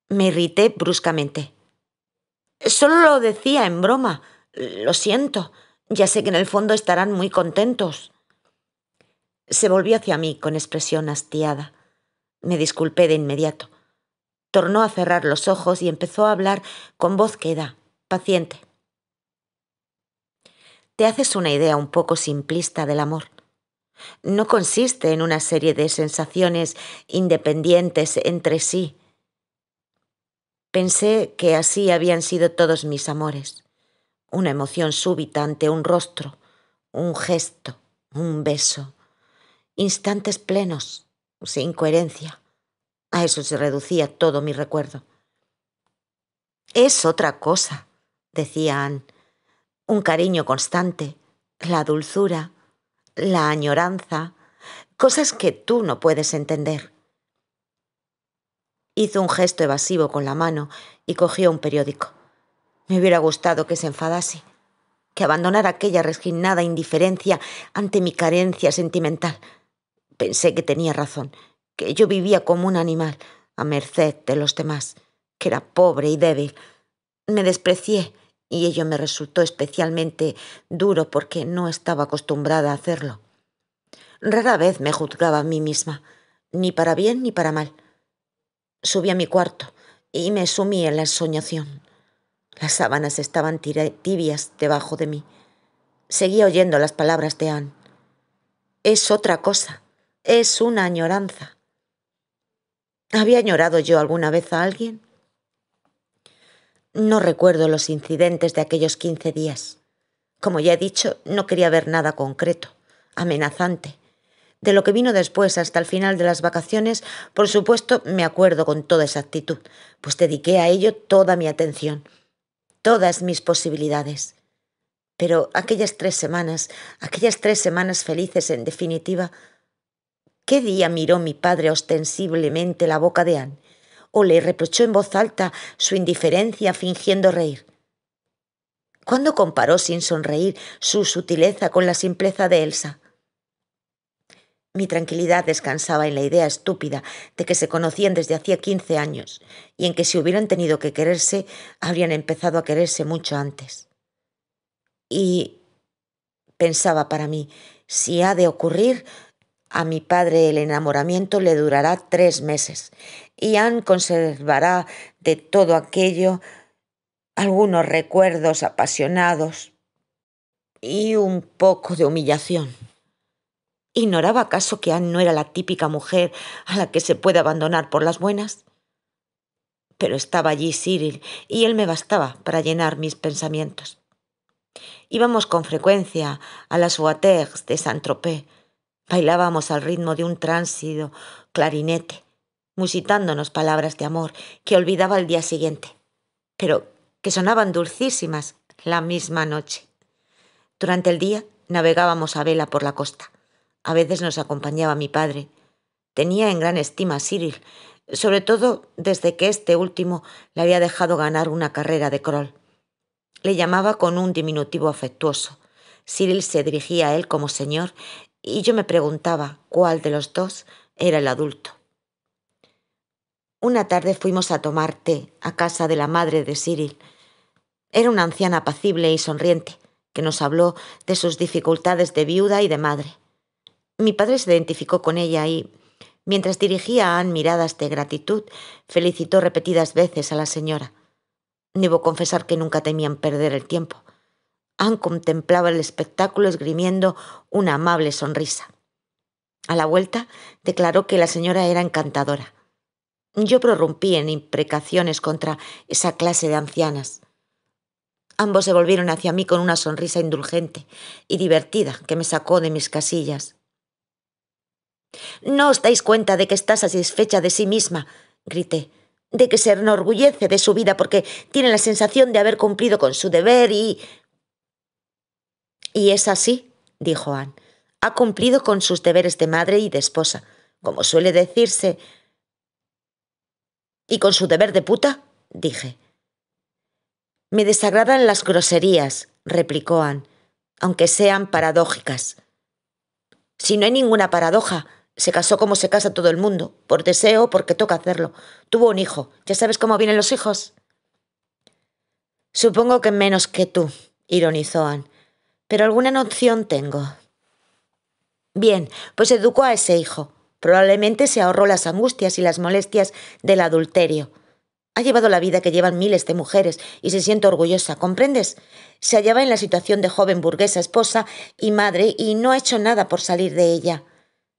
Me irrité bruscamente. Solo lo decía en broma. Lo siento. Ya sé que en el fondo estarán muy contentos. Se volvió hacia mí con expresión hastiada. Me disculpé de inmediato. Tornó a cerrar los ojos y empezó a hablar con voz queda, paciente. Te haces una idea un poco simplista del amor. No consiste en una serie de sensaciones independientes entre sí. Pensé que así habían sido todos mis amores. Una emoción súbita ante un rostro, un gesto, un beso. Instantes plenos, sin coherencia. A eso se reducía todo mi recuerdo. Es otra cosa, decía Anne. Un cariño constante, la dulzura, la añoranza, cosas que tú no puedes entender. Hizo un gesto evasivo con la mano y cogió un periódico. Me hubiera gustado que se enfadase, que abandonara aquella resignada indiferencia ante mi carencia sentimental. Pensé que tenía razón, que yo vivía como un animal, a merced de los demás, que era pobre y débil. Me desprecié y ello me resultó especialmente duro porque no estaba acostumbrada a hacerlo. Rara vez me juzgaba a mí misma, ni para bien ni para mal. Subí a mi cuarto y me sumí en la ensoñación. Las sábanas estaban tibias debajo de mí. Seguía oyendo las palabras de Anne. Es otra cosa, es una añoranza. ¿Había añorado yo alguna vez a alguien? No recuerdo los incidentes de aquellos 15 días. Como ya he dicho, no quería ver nada concreto, amenazante. De lo que vino después hasta el final de las vacaciones, por supuesto, me acuerdo con toda exactitud, pues dediqué a ello toda mi atención, todas mis posibilidades. Pero aquellas 3 semanas felices en definitiva, ¿qué día miró mi padre ostensiblemente la boca de Anne? ¿O le reprochó en voz alta su indiferencia fingiendo reír? ¿Cuándo comparó sin sonreír su sutileza con la simpleza de Elsa? Mi tranquilidad descansaba en la idea estúpida de que se conocían desde hacía 15 años y en que si hubieran tenido que quererse, habrían empezado a quererse mucho antes. Y pensaba para mí, si ha de ocurrir, a mi padre el enamoramiento le durará 3 meses y Anne conservará de todo aquello algunos recuerdos apasionados y un poco de humillación. ¿Ignoraba acaso que Anne no era la típica mujer a la que se puede abandonar por las buenas? Pero estaba allí Cyril y él me bastaba para llenar mis pensamientos. Íbamos con frecuencia a las Wauters de Saint-Tropez. Bailábamos al ritmo de un tránsido clarinete, musitándonos palabras de amor que olvidaba al día siguiente, pero que sonaban dulcísimas la misma noche. Durante el día navegábamos a vela por la costa. A veces nos acompañaba mi padre. Tenía en gran estima a Cyril, sobre todo desde que este último le había dejado ganar una carrera de crawl. Le llamaba con un diminutivo afectuoso. Cyril se dirigía a él como señor y yo me preguntaba cuál de los dos era el adulto. Una tarde fuimos a tomar té a casa de la madre de Cyril. Era una anciana apacible y sonriente que nos habló de sus dificultades de viuda y de madre. Mi padre se identificó con ella y, mientras dirigía a Anne miradas de gratitud, felicitó repetidas veces a la señora. Debo confesar que nunca temían perder el tiempo. Anne contemplaba el espectáculo esgrimiendo una amable sonrisa. A la vuelta declaró que la señora era encantadora. Yo prorrumpí en imprecaciones contra esa clase de ancianas. Ambos se volvieron hacia mí con una sonrisa indulgente y divertida que me sacó de mis casillas. «¿No os dais cuenta de que está satisfecha de sí misma?», grité, «de que se enorgullece de su vida porque tiene la sensación de haber cumplido con su deber y...». «Y es así», dijo Anne. «Ha cumplido con sus deberes de madre y de esposa, como suele decirse». «¿Y con su deber de puta?», dije. «Me desagradan las groserías», replicó Anne, «aunque sean paradójicas». «Si no hay ninguna paradoja. Se casó como se casa todo el mundo, por deseo o porque toca hacerlo. Tuvo un hijo. ¿Ya sabes cómo vienen los hijos?». «Supongo que menos que tú», ironizó Anne, «pero alguna noción tengo». «Bien, pues educó a ese hijo. Probablemente se ahorró las angustias y las molestias del adulterio. Ha llevado la vida que llevan miles de mujeres y se siente orgullosa, ¿comprendes? Se hallaba en la situación de joven burguesa, esposa y madre y no ha hecho nada por salir de ella.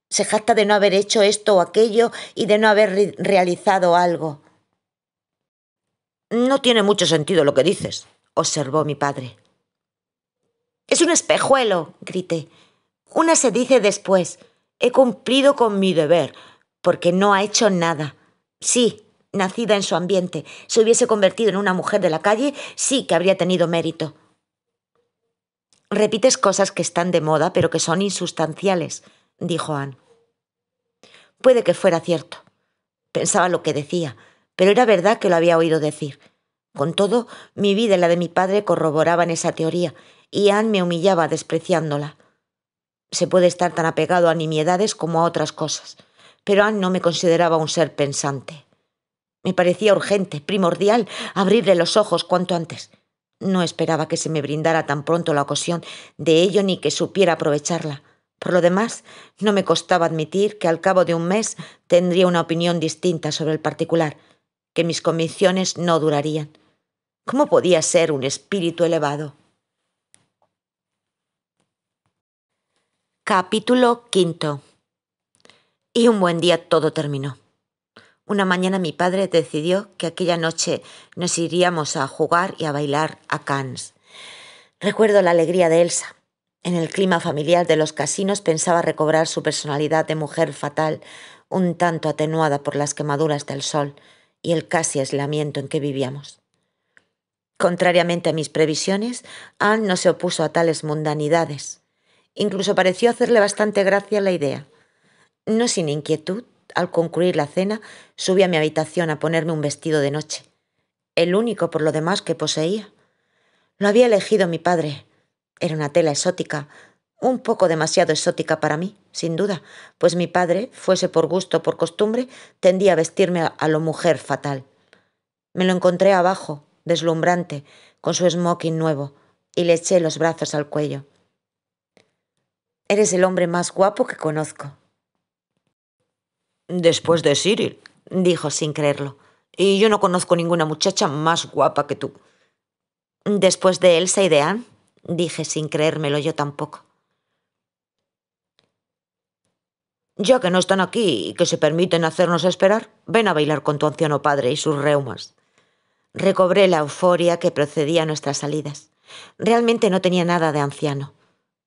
Se jacta de no haber hecho esto o aquello y de no haber realizado algo». «No tiene mucho sentido lo que dices», observó mi padre. «Es un espejuelo», grité. «Una se dice después. He cumplido con mi deber, porque no ha hecho nada. Sí, nacida en su ambiente, se hubiese convertido en una mujer de la calle, sí que habría tenido mérito». «Repites cosas que están de moda, pero que son insustanciales», dijo Anne. Puede que fuera cierto. Pensaba lo que decía, pero era verdad que lo había oído decir. Con todo, mi vida y la de mi padre corroboraban esa teoría, y Anne me humillaba despreciándola. Se puede estar tan apegado a nimiedades como a otras cosas, pero Anne no me consideraba un ser pensante. Me parecía urgente, primordial, abrirle los ojos cuanto antes. No esperaba que se me brindara tan pronto la ocasión de ello ni que supiera aprovecharla. Por lo demás, no me costaba admitir que al cabo de un mes tendría una opinión distinta sobre el particular, que mis convicciones no durarían. ¿Cómo podía ser un espíritu elevado? Capítulo 5. Y un buen día todo terminó. Una mañana mi padre decidió que aquella noche nos iríamos a jugar y a bailar a Cannes. Recuerdo la alegría de Elsa. En el clima familiar de los casinos pensaba recobrar su personalidad de mujer fatal, un tanto atenuada por las quemaduras del sol y el casi aislamiento en que vivíamos. Contrariamente a mis previsiones, Anne no se opuso a tales mundanidades. Incluso pareció hacerle bastante gracia la idea. No sin inquietud, al concluir la cena, subí a mi habitación a ponerme un vestido de noche, el único por lo demás que poseía. Lo había elegido mi padre. Era una tela exótica, un poco demasiado exótica para mí, sin duda, pues mi padre, fuese por gusto o por costumbre, tendía a vestirme a lo mujer fatal. Me lo encontré abajo, deslumbrante, con su smoking nuevo, y le eché los brazos al cuello. «Eres el hombre más guapo que conozco». «Después de Cyril», dijo sin creerlo. «y yo no conozco ninguna muchacha más guapa que tú». «Después de Elsa y de Anne», dije sin creérmelo yo tampoco. «Ya que no están aquí y que se permiten hacernos esperar, ven a bailar con tu anciano padre y sus reumas». Recobré la euforia que precedía a nuestras salidas. Realmente no tenía nada de anciano.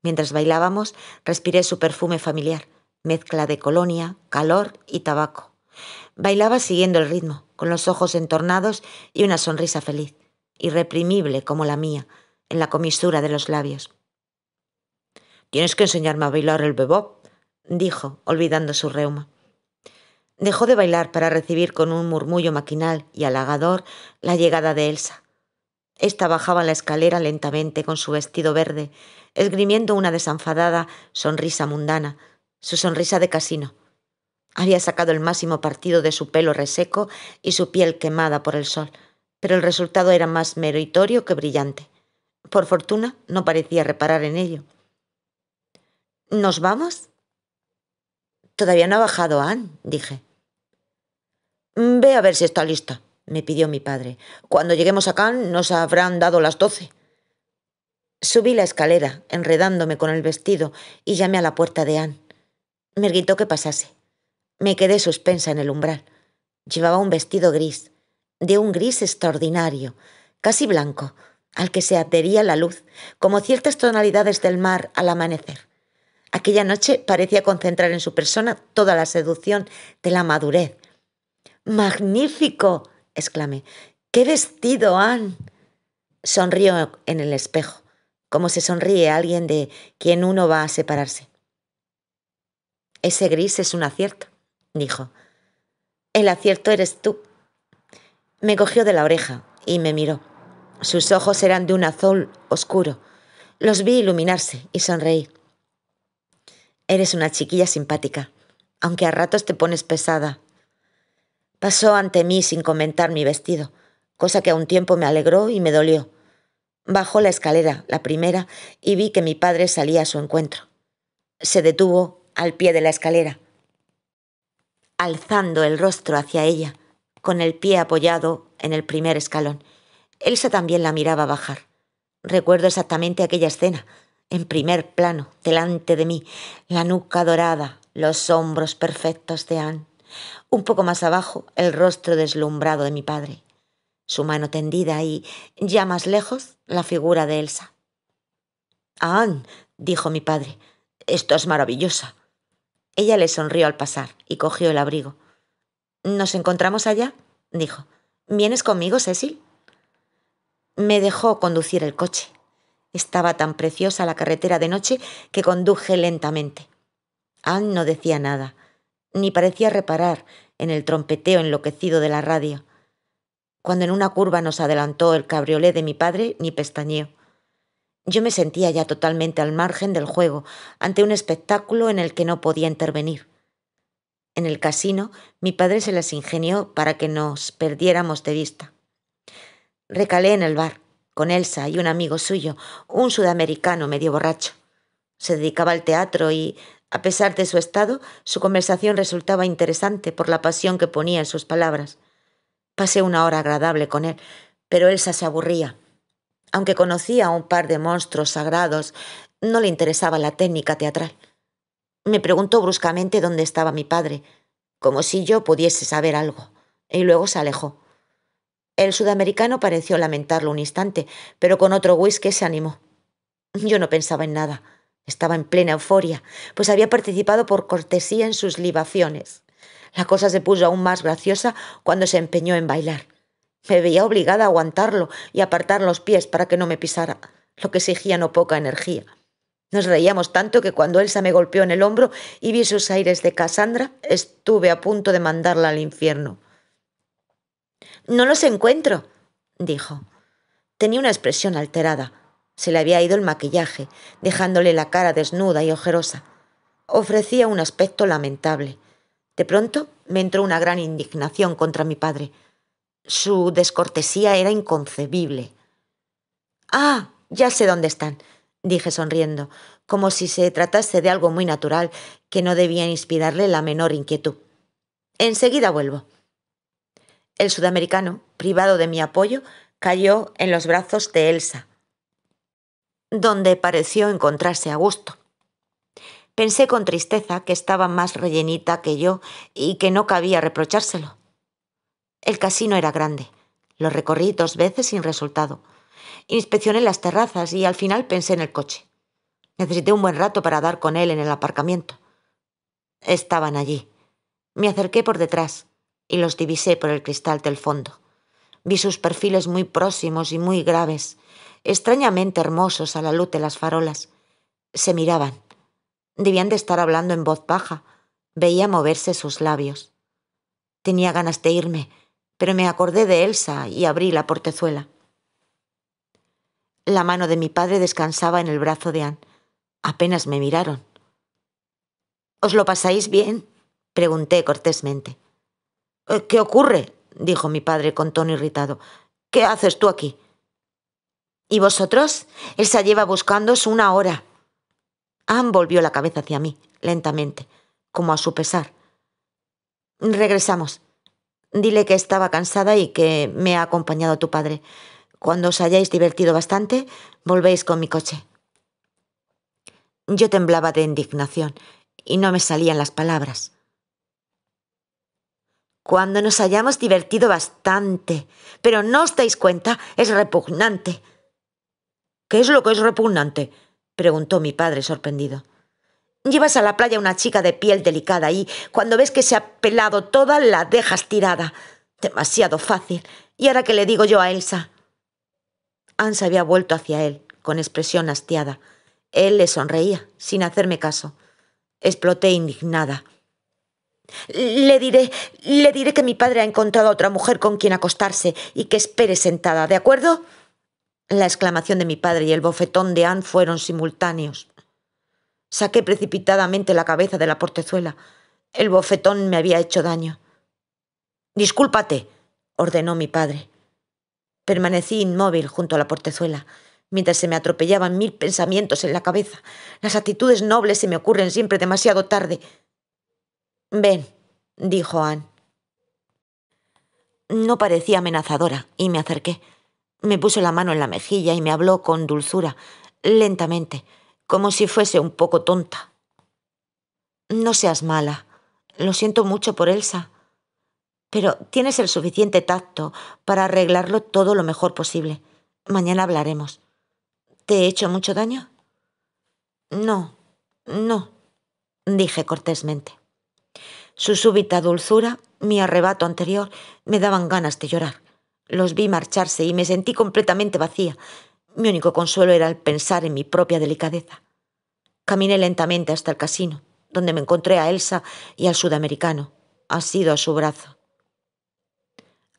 Mientras bailábamos, respiré su perfume familiar, mezcla de colonia, calor y tabaco. Bailaba siguiendo el ritmo, con los ojos entornados y una sonrisa feliz, irreprimible como la mía, en la comisura de los labios. «Tienes que enseñarme a bailar el bebop», dijo, olvidando su reuma. Dejó de bailar para recibir con un murmullo maquinal y halagador la llegada de Elsa. Esta bajaba la escalera lentamente con su vestido verde, esgrimiendo una desenfadada sonrisa mundana, su sonrisa de casino. Había sacado el máximo partido de su pelo reseco y su piel quemada por el sol, pero el resultado era más meritorio que brillante. Por fortuna, no parecía reparar en ello. ¿Nos vamos? Todavía no ha bajado Anne, dije. «Ve a ver si está lista», me pidió mi padre. «Cuando lleguemos a Cannes nos habrán dado las 12». Subí la escalera, enredándome con el vestido, y llamé a la puerta de Anne. Me gritó que pasase. Me quedé suspensa en el umbral. Llevaba un vestido gris, de un gris extraordinario, casi blanco, al que se adhería la luz, como ciertas tonalidades del mar al amanecer. Aquella noche parecía concentrar en su persona toda la seducción de la madurez. «¡Magnífico!», exclamé. «¡Qué vestido, Anne!». Sonrió en el espejo, como se sonríe alguien de quien uno va a separarse. «Ese gris es un acierto», dijo. «El acierto eres tú». Me cogió de la oreja y me miró. Sus ojos eran de un azul oscuro. Los vi iluminarse y sonreí. «Eres una chiquilla simpática, aunque a ratos te pones pesada». Pasó ante mí sin comentar mi vestido, cosa que a un tiempo me alegró y me dolió. Bajó la escalera, la primera, y vi que mi padre salía a su encuentro. Se detuvo al pie de la escalera, alzando el rostro hacia ella, con el pie apoyado en el primer escalón. Elsa también la miraba bajar. Recuerdo exactamente aquella escena, en primer plano, delante de mí, la nuca dorada, los hombros perfectos de Anne. Un poco más abajo, el rostro deslumbrado de mi padre, su mano tendida y, ya más lejos, la figura de Elsa. «Anne», dijo mi padre, «estás maravillosa». Ella le sonrió al pasar y cogió el abrigo. «¿Nos encontramos allá?», dijo. «¿Vienes conmigo, Cecil?». Me dejó conducir el coche. Estaba tan preciosa la carretera de noche que conduje lentamente. Anne no decía nada, ni parecía reparar en el trompeteo enloquecido de la radio. Cuando en una curva nos adelantó el cabriolé de mi padre, ni pestañeó. Yo me sentía ya totalmente al margen del juego, ante un espectáculo en el que no podía intervenir. En el casino, mi padre se las ingenió para que nos perdiéramos de vista. Recalé en el bar, con Elsa y un amigo suyo, un sudamericano medio borracho. Se dedicaba al teatro y, a pesar de su estado, su conversación resultaba interesante por la pasión que ponía en sus palabras. Pasé una hora agradable con él, pero Elsa se aburría. Aunque conocía a un par de monstruos sagrados, no le interesaba la técnica teatral. Me preguntó bruscamente dónde estaba mi padre, como si yo pudiese saber algo. y luego se alejó. El sudamericano pareció lamentarlo un instante, pero con otro whisky se animó. Yo no pensaba en nada. Estaba en plena euforia, pues había participado por cortesía en sus libaciones. La cosa se puso aún más graciosa cuando se empeñó en bailar. Me veía obligada a aguantarlo y apartar los pies para que no me pisara, lo que exigía no poca energía. Nos reíamos tanto que cuando Elsa me golpeó en el hombro y vi sus aires de Cassandra, estuve a punto de mandarla al infierno. «No los encuentro», dijo. Tenía una expresión alterada. Se le había ido el maquillaje, dejándole la cara desnuda y ojerosa. Ofrecía un aspecto lamentable. De pronto me entró una gran indignación contra mi padre. Su descortesía era inconcebible. «Ah, ya sé dónde están», dije sonriendo, como si se tratase de algo muy natural que no debía inspirarle la menor inquietud. «Enseguida vuelvo». El sudamericano, privado de mi apoyo, cayó en los brazos de Elsa, donde pareció encontrarse a gusto. Pensé con tristeza que estaba más rellenita que yo y que no cabía reprochárselo. El casino era grande. Lo recorrí 2 veces sin resultado. Inspeccioné las terrazas y al final pensé en el coche. Necesité un buen rato para dar con él en el aparcamiento. Estaban allí. Me acerqué por detrás y los divisé por el cristal del fondo. Vi sus perfiles muy próximos y muy graves, extrañamente hermosos a la luz de las farolas. Se miraban. Debían de estar hablando en voz baja. Veía moverse sus labios. Tenía ganas de irme, pero me acordé de Elsa y abrí la portezuela. La mano de mi padre descansaba en el brazo de Anne. Apenas me miraron. «¿Os lo pasáis bien?», pregunté cortésmente. «¿Qué ocurre?», dijo mi padre con tono irritado. «¿Qué haces tú aquí?». «¿Y vosotros? Elsa lleva buscándoos 1 hora». Anne volvió la cabeza hacia mí, lentamente, como a su pesar. «Regresamos. Dile que estaba cansada y que me ha acompañado tu padre. Cuando os hayáis divertido bastante, volvéis con mi coche». Yo temblaba de indignación y no me salían las palabras. «Cuando nos hayamos divertido bastante. Pero no os dais cuenta, es repugnante». «¿Qué es lo que es repugnante?», preguntó mi padre sorprendido. «Llevas a la playa una chica de piel delicada y cuando ves que se ha pelado toda, la dejas tirada. Demasiado fácil. ¿Y ahora qué le digo yo a Elsa?». Anne se había vuelto hacia él, con expresión hastiada. Él le sonreía, sin hacerme caso. Exploté indignada. Le diré que mi padre ha encontrado a otra mujer con quien acostarse y que espere sentada, ¿de acuerdo?». La exclamación de mi padre y el bofetón de Anne fueron simultáneos. Saqué precipitadamente la cabeza de la portezuela. El bofetón me había hecho daño. «Discúlpate», ordenó mi padre. Permanecí inmóvil junto a la portezuela, mientras se me atropellaban 1000 pensamientos en la cabeza. Las actitudes nobles se me ocurren siempre demasiado tarde. «Ven», dijo Anne. No parecía amenazadora y me acerqué. Me puso la mano en la mejilla y me habló con dulzura, lentamente, como si fuese un poco tonta. «No seas mala. Lo siento mucho por Elsa. Pero tienes el suficiente tacto para arreglarlo todo lo mejor posible. Mañana hablaremos. ¿Te he hecho mucho daño?». «No, dije cortésmente. Su súbita dulzura, mi arrebato anterior, me daban ganas de llorar. Los vi marcharse y me sentí completamente vacía. Mi único consuelo era el pensar en mi propia delicadeza. Caminé lentamente hasta el casino, donde me encontré a Elsa y al sudamericano, asido a su brazo.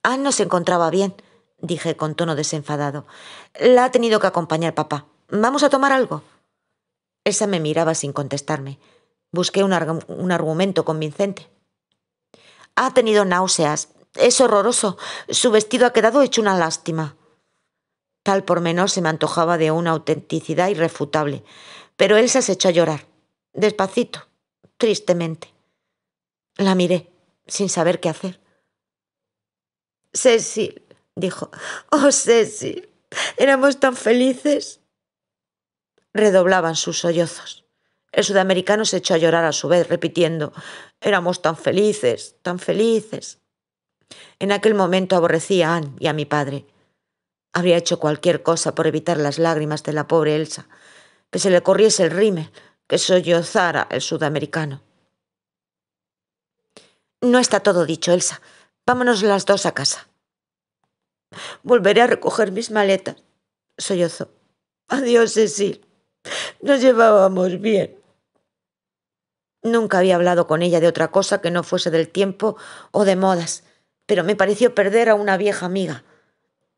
«Anne no se encontraba bien», dije con tono desenfadado. «La ha tenido que acompañar papá. ¿Vamos a tomar algo?». Elsa me miraba sin contestarme. Busqué un argumento convincente. «Ha tenido náuseas. Es horroroso. Su vestido ha quedado hecho una lástima». Tal pormenor se me antojaba de una autenticidad irrefutable, pero Elsa se echó a llorar, despacito, tristemente. La miré, sin saber qué hacer. «Cecil», dijo. «Oh, Cecil, éramos tan felices». Redoblaban sus sollozos. El sudamericano se echó a llorar a su vez, repitiendo: «Éramos tan felices, tan felices». En aquel momento aborrecía a Anne y a mi padre. Habría hecho cualquier cosa por evitar las lágrimas de la pobre Elsa, que se le corriese el rímel, que sollozara el sudamericano. No está todo dicho, Elsa. Vámonos las dos a casa. Volveré a recoger mis maletas, sollozó. Adiós, Cecil. Nos llevábamos bien. Nunca había hablado con ella de otra cosa que no fuese del tiempo o de modas, pero me pareció perder a una vieja amiga.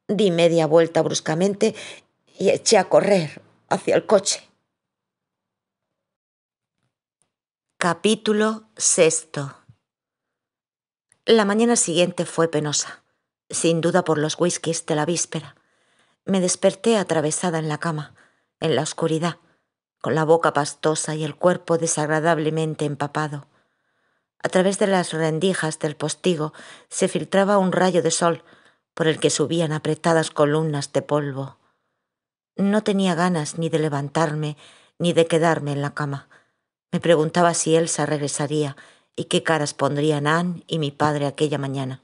Di media vuelta bruscamente y eché a correr hacia el coche. Capítulo 6. La mañana siguiente fue penosa, sin duda por los whiskies de la víspera. Me desperté atravesada en la cama, en la oscuridad, con la boca pastosa y el cuerpo desagradablemente empapado. A través de las rendijas del postigo se filtraba un rayo de sol por el que subían apretadas columnas de polvo. No tenía ganas ni de levantarme ni de quedarme en la cama. Me preguntaba si Elsa regresaría y qué caras pondrían Anne y mi padre aquella mañana.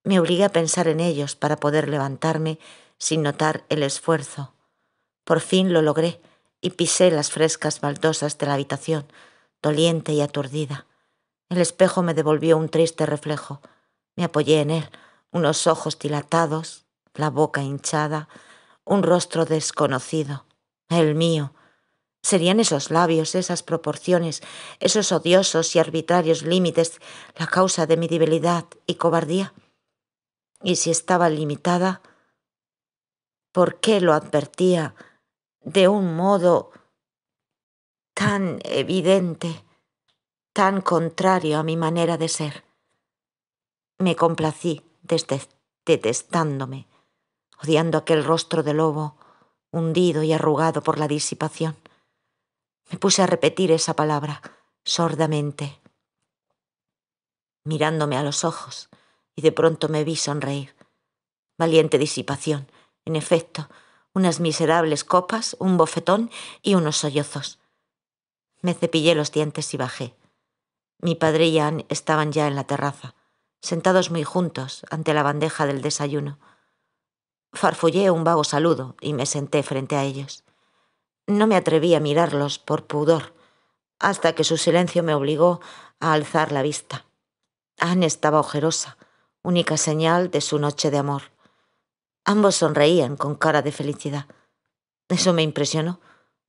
Me obligué a pensar en ellos para poder levantarme sin notar el esfuerzo. Por fin lo logré y pisé las frescas baldosas de la habitación, doliente y aturdida. El espejo me devolvió un triste reflejo. Me apoyé en él, unos ojos dilatados, la boca hinchada, un rostro desconocido, el mío. ¿Serían esos labios, esas proporciones, esos odiosos y arbitrarios límites la causa de mi debilidad y cobardía? Y si estaba limitada, ¿por qué lo advertía de un modo tan evidente, tan contrario a mi manera de ser? Me complací detestándome, odiando aquel rostro de lobo, hundido y arrugado por la disipación. Me puse a repetir esa palabra, sordamente, mirándome a los ojos, y de pronto me vi sonreír. Valiente disipación, en efecto, unas miserables copas, un bofetón y unos sollozos. Me cepillé los dientes y bajé. Mi padre y Anne estaban ya en la terraza, sentados muy juntos ante la bandeja del desayuno. Farfullé un vago saludo y me senté frente a ellos. No me atreví a mirarlos por pudor, hasta que su silencio me obligó a alzar la vista. Anne estaba ojerosa, única señal de su noche de amor. Ambos sonreían con cara de felicidad. Eso me impresionó.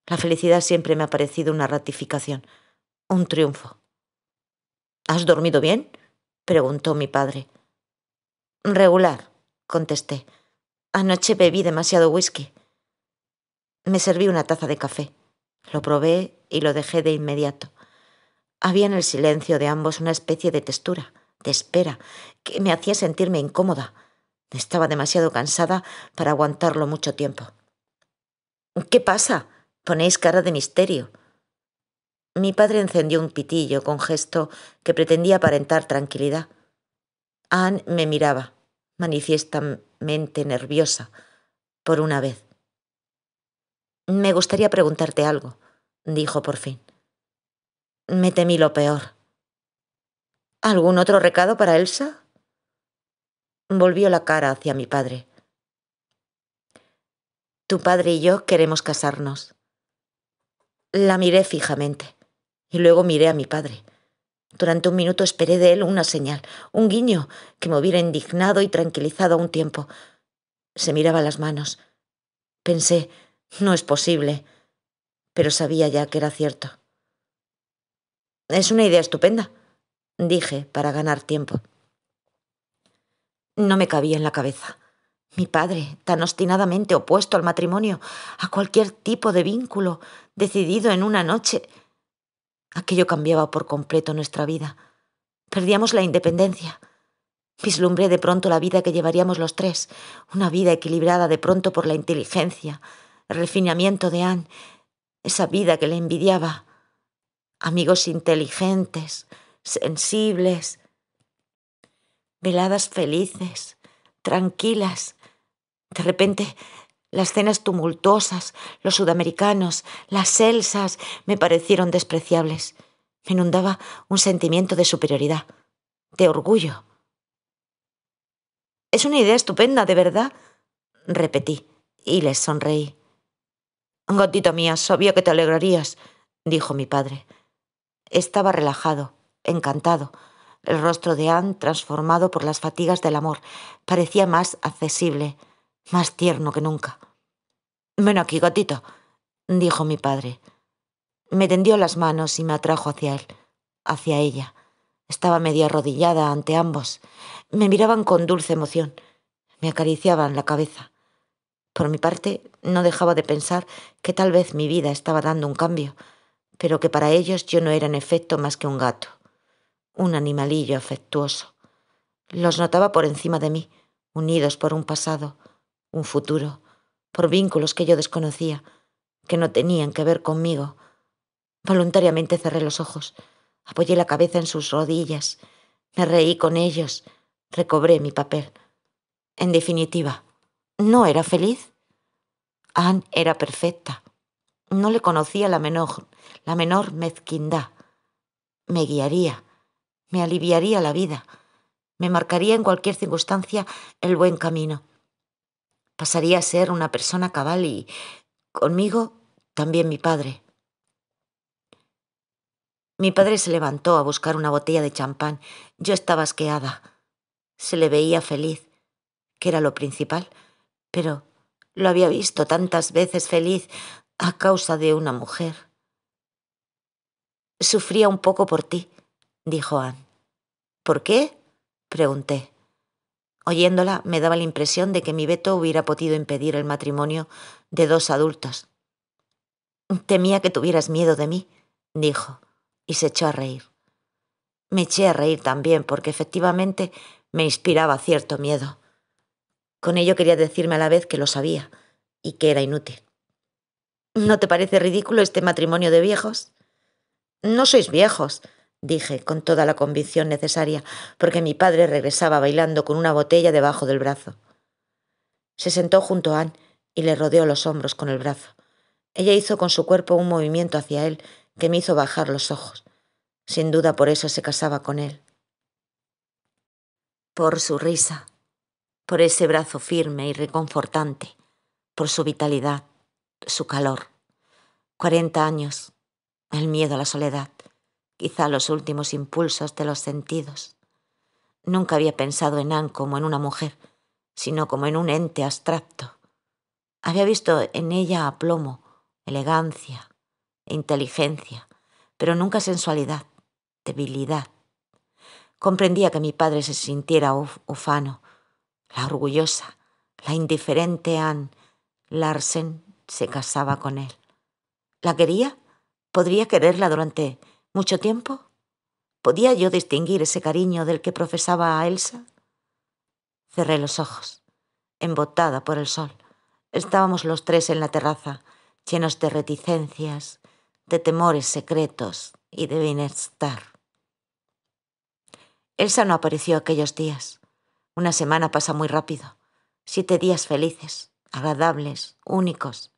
La felicidad siempre me ha parecido una ratificación, un triunfo. ¿Has dormido bien?, preguntó mi padre. Regular, contesté. Anoche bebí demasiado whisky. Me serví una taza de café. Lo probé y lo dejé de inmediato. Había en el silencio de ambos una especie de textura, de espera, que me hacía sentirme incómoda. Estaba demasiado cansada para aguantarlo mucho tiempo. ¿Qué pasa? Ponéis cara de misterio. Mi padre encendió un pitillo con gesto que pretendía aparentar tranquilidad. Anne me miraba, manifiestamente nerviosa, por una vez. Me gustaría preguntarte algo, dijo por fin. Me temí lo peor. ¿Algún otro recado para Elsa? Volvió la cara hacia mi padre. Tu padre y yo queremos casarnos. La miré fijamente y luego miré a mi padre. Durante un minuto esperé de él una señal, un guiño que me hubiera indignado y tranquilizado a un tiempo. Se miraba las manos. Pensé, no es posible, pero sabía ya que era cierto. Es una idea estupenda, dije para ganar tiempo. No me cabía en la cabeza. Mi padre, tan obstinadamente opuesto al matrimonio, a cualquier tipo de vínculo, decidido en una noche. Aquello cambiaba por completo nuestra vida. Perdíamos la independencia. Vislumbré de pronto la vida que llevaríamos los tres, una vida equilibrada de pronto por la inteligencia, el refinamiento de Anne, esa vida que le envidiaba. Amigos inteligentes, sensibles, veladas felices, tranquilas. De repente, las cenas tumultuosas, los sudamericanos, las Elsas, me parecieron despreciables. Me inundaba un sentimiento de superioridad, de orgullo. Es una idea estupenda, de verdad, repetí y les sonreí. Gatita mía, sabía que te alegrarías, dijo mi padre. Estaba relajado, encantado. El rostro de Anne, transformado por las fatigas del amor, parecía más accesible, más tierno que nunca. Ven aquí, gatita, dijo mi padre. Me tendió las manos y me atrajo hacia él, hacia ella. Estaba medio arrodillada ante ambos. Me miraban con dulce emoción. Me acariciaban la cabeza. Por mi parte, no dejaba de pensar que tal vez mi vida estaba dando un cambio, pero que para ellos yo no era en efecto más que un gato, un animalillo afectuoso. Los notaba por encima de mí, unidos por un pasado, un futuro, por vínculos que yo desconocía, que no tenían que ver conmigo. Voluntariamente cerré los ojos, apoyé la cabeza en sus rodillas, me reí con ellos, recobré mi papel. En definitiva, ¿no era feliz? Anne era perfecta. No le conocía la menor mezquindad. Me guiaría, me aliviaría la vida, me marcaría en cualquier circunstancia el buen camino. Pasaría a ser una persona cabal y, conmigo, también mi padre. Mi padre se levantó a buscar una botella de champán. Yo estaba asqueada. Se le veía feliz, que era lo principal, pero lo había visto tantas veces feliz a causa de una mujer. Sufría un poco por ti, dijo Anne. ¿Por qué? Pregunté. Oyéndola me daba la impresión de que mi veto hubiera podido impedir el matrimonio de dos adultos. Temía que tuvieras miedo de mí, dijo, y se echó a reír. Me eché a reír también porque efectivamente me inspiraba cierto miedo. Con ello quería decirme a la vez que lo sabía y que era inútil. ¿No te parece ridículo este matrimonio de viejos? No sois viejos, dije con toda la convicción necesaria, porque mi padre regresaba bailando con una botella debajo del brazo. Se sentó junto a Anne y le rodeó los hombros con el brazo. Ella hizo con su cuerpo un movimiento hacia él que me hizo bajar los ojos. Sin duda por eso se casaba con él. Por su risa, por ese brazo firme y reconfortante, por su vitalidad, su calor. 40 años, el miedo a la soledad, quizá los últimos impulsos de los sentidos. Nunca había pensado en Anne como en una mujer, sino como en un ente abstracto. Había visto en ella aplomo, elegancia e inteligencia, pero nunca sensualidad, debilidad. Comprendía que mi padre se sintiera ufano. La orgullosa, la indiferente Anne Larsen se casaba con él. ¿La quería? ¿Podría quererla durante mucho tiempo? ¿Podía yo distinguir ese cariño del que profesaba a Elsa? Cerré los ojos, embotada por el sol. Estábamos los tres en la terraza, llenos de reticencias, de temores secretos y de bienestar. Elsa no apareció aquellos días. Una semana pasa muy rápido. 7 días felices, agradables, únicos.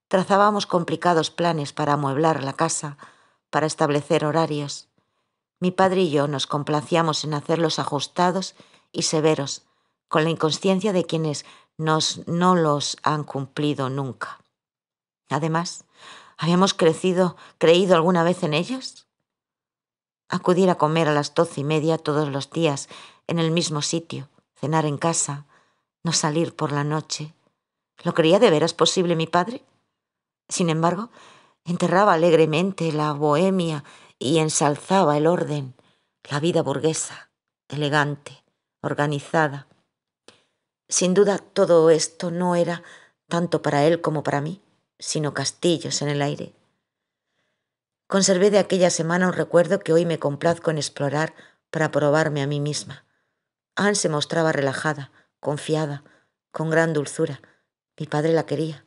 Trazábamos complicados planes para amueblar la casa, para establecer horarios. Mi padre y yo nos complacíamos en hacerlos ajustados y severos, con la inconsciencia de quienes no los han cumplido nunca. Además, ¿habíamos creído alguna vez en ellos? Acudir a comer a las 12:30 todos los días en el mismo sitio, cenar en casa, no salir por la noche. ¿Lo creía de veras posible mi padre? Sin embargo, enterraba alegremente la bohemia y ensalzaba el orden, la vida burguesa, elegante, organizada. Sin duda todo esto no era tanto para él como para mí, sino castillos en el aire. Conservé de aquella semana un recuerdo que hoy me complazco en explorar para probarme a mí misma. Anne se mostraba relajada, confiada, con gran dulzura. Mi padre la quería.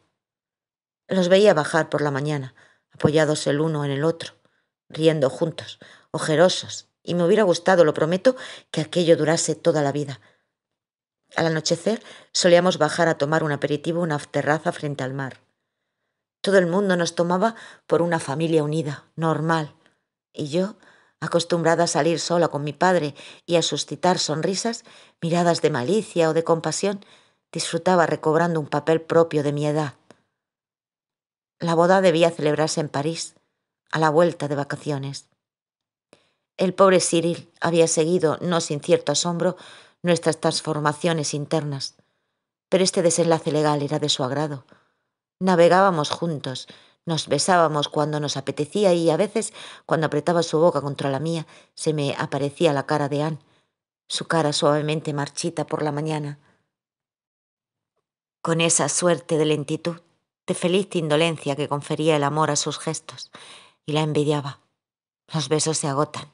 Los veía bajar por la mañana, apoyados el uno en el otro, riendo juntos, ojerosos, y me hubiera gustado, lo prometo, que aquello durase toda la vida. Al anochecer solíamos bajar a tomar un aperitivo en una terraza frente al mar. Todo el mundo nos tomaba por una familia unida, normal, y yo Acostumbrada a salir sola con mi padre y a suscitar sonrisas, miradas de malicia o de compasión, disfrutaba recobrando un papel propio de mi edad. La boda debía celebrarse en París, a la vuelta de vacaciones. El pobre Cyril había seguido, no sin cierto asombro, nuestras transformaciones internas, pero este desenlace legal era de su agrado. Navegábamos juntos, nos besábamos cuando nos apetecía y a veces, cuando apretaba su boca contra la mía, se me aparecía la cara de Anne, su cara suavemente marchita por la mañana. Con esa suerte de lentitud, de feliz indolencia que confería el amor a sus gestos, y la envidiaba. Los besos se agotan,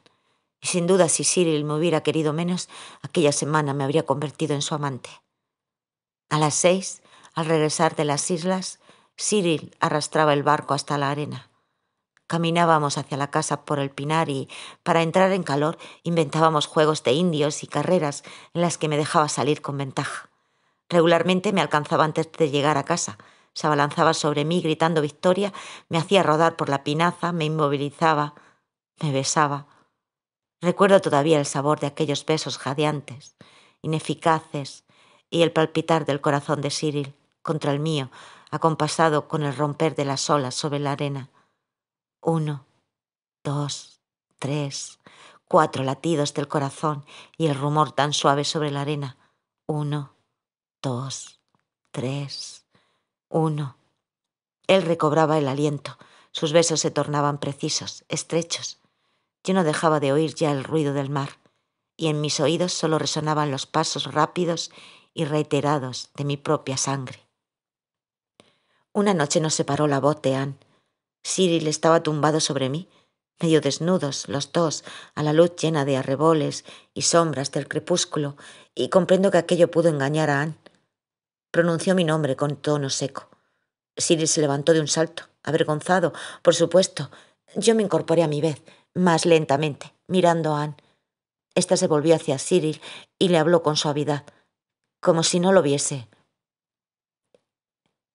y sin duda si Cyril me hubiera querido menos, aquella semana me habría convertido en su amante. A las 6, al regresar de las islas, Cyril arrastraba el barco hasta la arena. Caminábamos hacia la casa por el pinar y, para entrar en calor, inventábamos juegos de indios y carreras en las que me dejaba salir con ventaja. Regularmente me alcanzaba antes de llegar a casa. Se abalanzaba sobre mí gritando victoria, me hacía rodar por la pinaza, me inmovilizaba, me besaba. Recuerdo todavía el sabor de aquellos besos jadeantes, ineficaces, y el palpitar del corazón de Cyril contra el mío, acompasado con el romper de las olas sobre la arena. 1, 2, 3, 4 latidos del corazón y el rumor tan suave sobre la arena. 1, 2, 3, 1. Él recobraba el aliento. Sus besos se tornaban precisos, estrechos. Yo no dejaba de oír ya el ruido del mar, y en mis oídos solo resonaban los pasos rápidos y reiterados de mi propia sangre. Una noche nos separó la voz de Anne. Cyril estaba tumbado sobre mí, medio desnudos los dos, a la luz llena de arreboles y sombras del crepúsculo, y comprendo que aquello pudo engañar a Anne. Pronunció mi nombre con tono seco. Cyril se levantó de un salto, avergonzado, por supuesto. Yo me incorporé a mi vez, más lentamente, mirando a Anne. Esta se volvió hacia Cyril y le habló con suavidad, como si no lo viese.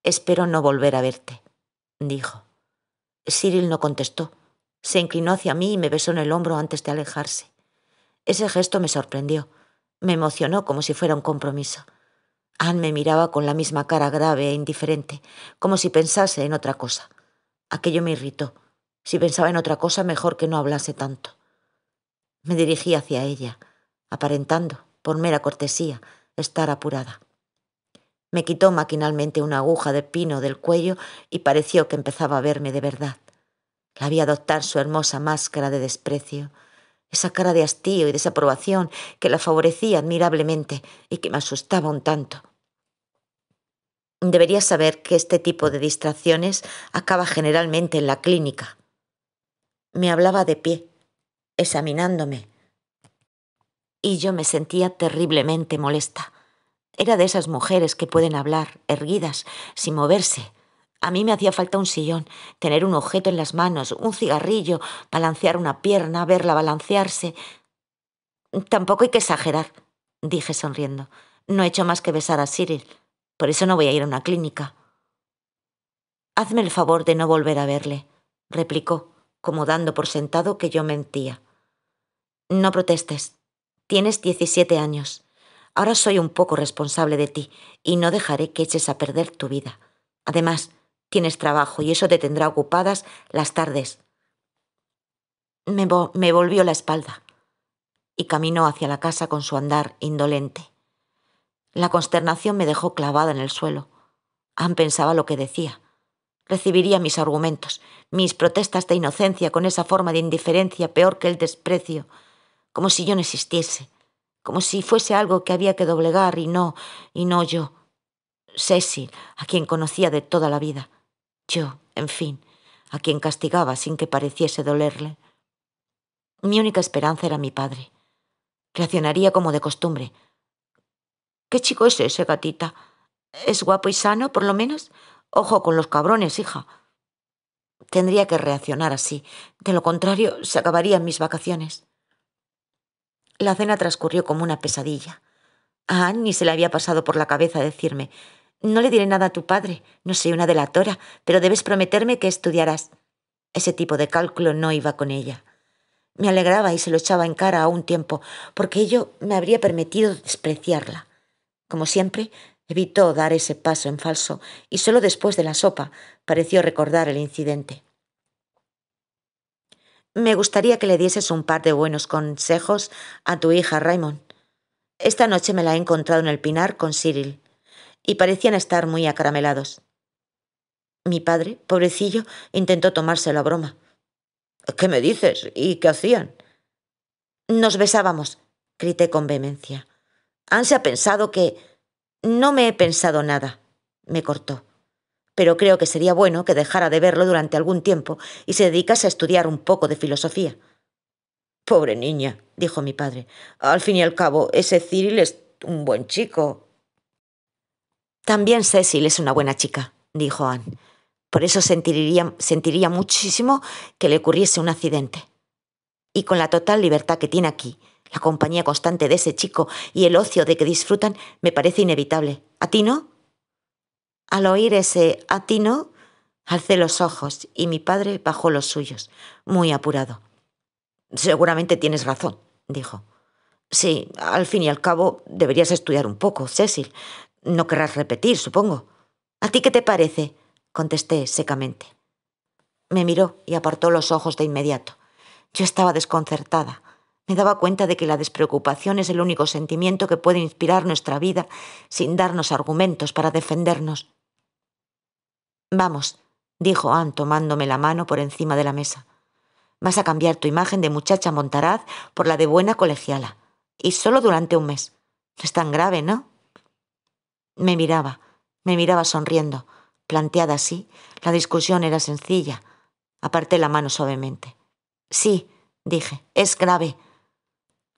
«Espero no volver a verte», dijo. Cyril no contestó. Se inclinó hacia mí y me besó en el hombro antes de alejarse. Ese gesto me sorprendió. Me emocionó como si fuera un compromiso. Anne me miraba con la misma cara grave e indiferente, como si pensase en otra cosa. Aquello me irritó. Si pensaba en otra cosa, mejor que no hablase tanto. Me dirigí hacia ella, aparentando, por mera cortesía, estar apurada. Me quitó maquinalmente una aguja de pino del cuello y pareció que empezaba a verme de verdad. La vi adoptar su hermosa máscara de desprecio, esa cara de hastío y desaprobación que la favorecía admirablemente y que me asustaba un tanto. Deberías saber que este tipo de distracciones acaba generalmente en la clínica. Me hablaba de pie, examinándome, y yo me sentía terriblemente molesta. Era de esas mujeres que pueden hablar, erguidas, sin moverse. A mí me hacía falta un sillón, tener un objeto en las manos, un cigarrillo, balancear una pierna, verla balancearse. Tampoco hay que exagerar, dije sonriendo. No he hecho más que besar a Cyril. Por eso no voy a ir a una clínica. Hazme el favor de no volver a verle, replicó, como dando por sentado que yo mentía. No protestes. Tienes 17 años. Ahora soy un poco responsable de ti y no dejaré que eches a perder tu vida. Además, tienes trabajo y eso te tendrá ocupadas las tardes. Me volvió la espalda y caminó hacia la casa con su andar indolente. La consternación me dejó clavada en el suelo. Anne pensaba lo que decía. Recibiría mis argumentos, mis protestas de inocencia con esa forma de indiferencia peor que el desprecio, como si yo no existiese, como si fuese algo que había que doblegar y no yo. Cecil, a quien conocía de toda la vida. Yo, en fin, a quien castigaba sin que pareciese dolerle. Mi única esperanza era mi padre. Reaccionaría como de costumbre. ¿Qué chico es ese, gatita? ¿Es guapo y sano, por lo menos? Ojo con los cabrones, hija. Tendría que reaccionar así. De lo contrario, se acabarían mis vacaciones. La cena transcurrió como una pesadilla. A Anne ni se le había pasado por la cabeza decirme: «No le diré nada a tu padre, no soy una delatora, pero debes prometerme que estudiarás». Ese tipo de cálculo no iba con ella. Me alegraba y se lo echaba en cara a un tiempo, porque ello me habría permitido despreciarla. Como siempre, evitó dar ese paso en falso y solo después de la sopa pareció recordar el incidente. Me gustaría que le dieses un par de buenos consejos a tu hija, Raymond. Esta noche me la he encontrado en el Pinar con Cyril y parecían estar muy acaramelados. Mi padre, pobrecillo, intentó tomárselo a broma. ¿Qué me dices? ¿Y qué hacían? Nos besábamos, grité con vehemencia. Anse ha pensado que... No me he pensado nada, me cortó. Pero creo que sería bueno que dejara de verlo durante algún tiempo y se dedicase a estudiar un poco de filosofía. Pobre niña, dijo mi padre. Al fin y al cabo, ese Cyril es un buen chico. También Cecil es una buena chica, dijo Anne. Por eso sentiría muchísimo que le ocurriese un accidente. Y con la total libertad que tiene aquí, la compañía constante de ese chico y el ocio de que disfrutan, me parece inevitable. ¿A ti no? Al oír ese «a ti no», alcé los ojos y mi padre bajó los suyos, muy apurado. Seguramente tienes razón, dijo. Sí, al fin y al cabo deberías estudiar un poco, Cecil. No querrás repetir, supongo. ¿A ti qué te parece?, contesté secamente. Me miró y apartó los ojos de inmediato. Yo estaba desconcertada. Me daba cuenta de que la despreocupación es el único sentimiento que puede inspirar nuestra vida sin darnos argumentos para defendernos. Vamos, dijo Anne tomándome la mano por encima de la mesa. Vas a cambiar tu imagen de muchacha montaraz por la de buena colegiala. Y solo durante un mes. No es tan grave, ¿no? Me miraba sonriendo. Planteada así, la discusión era sencilla. Aparté la mano suavemente. Sí, dije, es grave.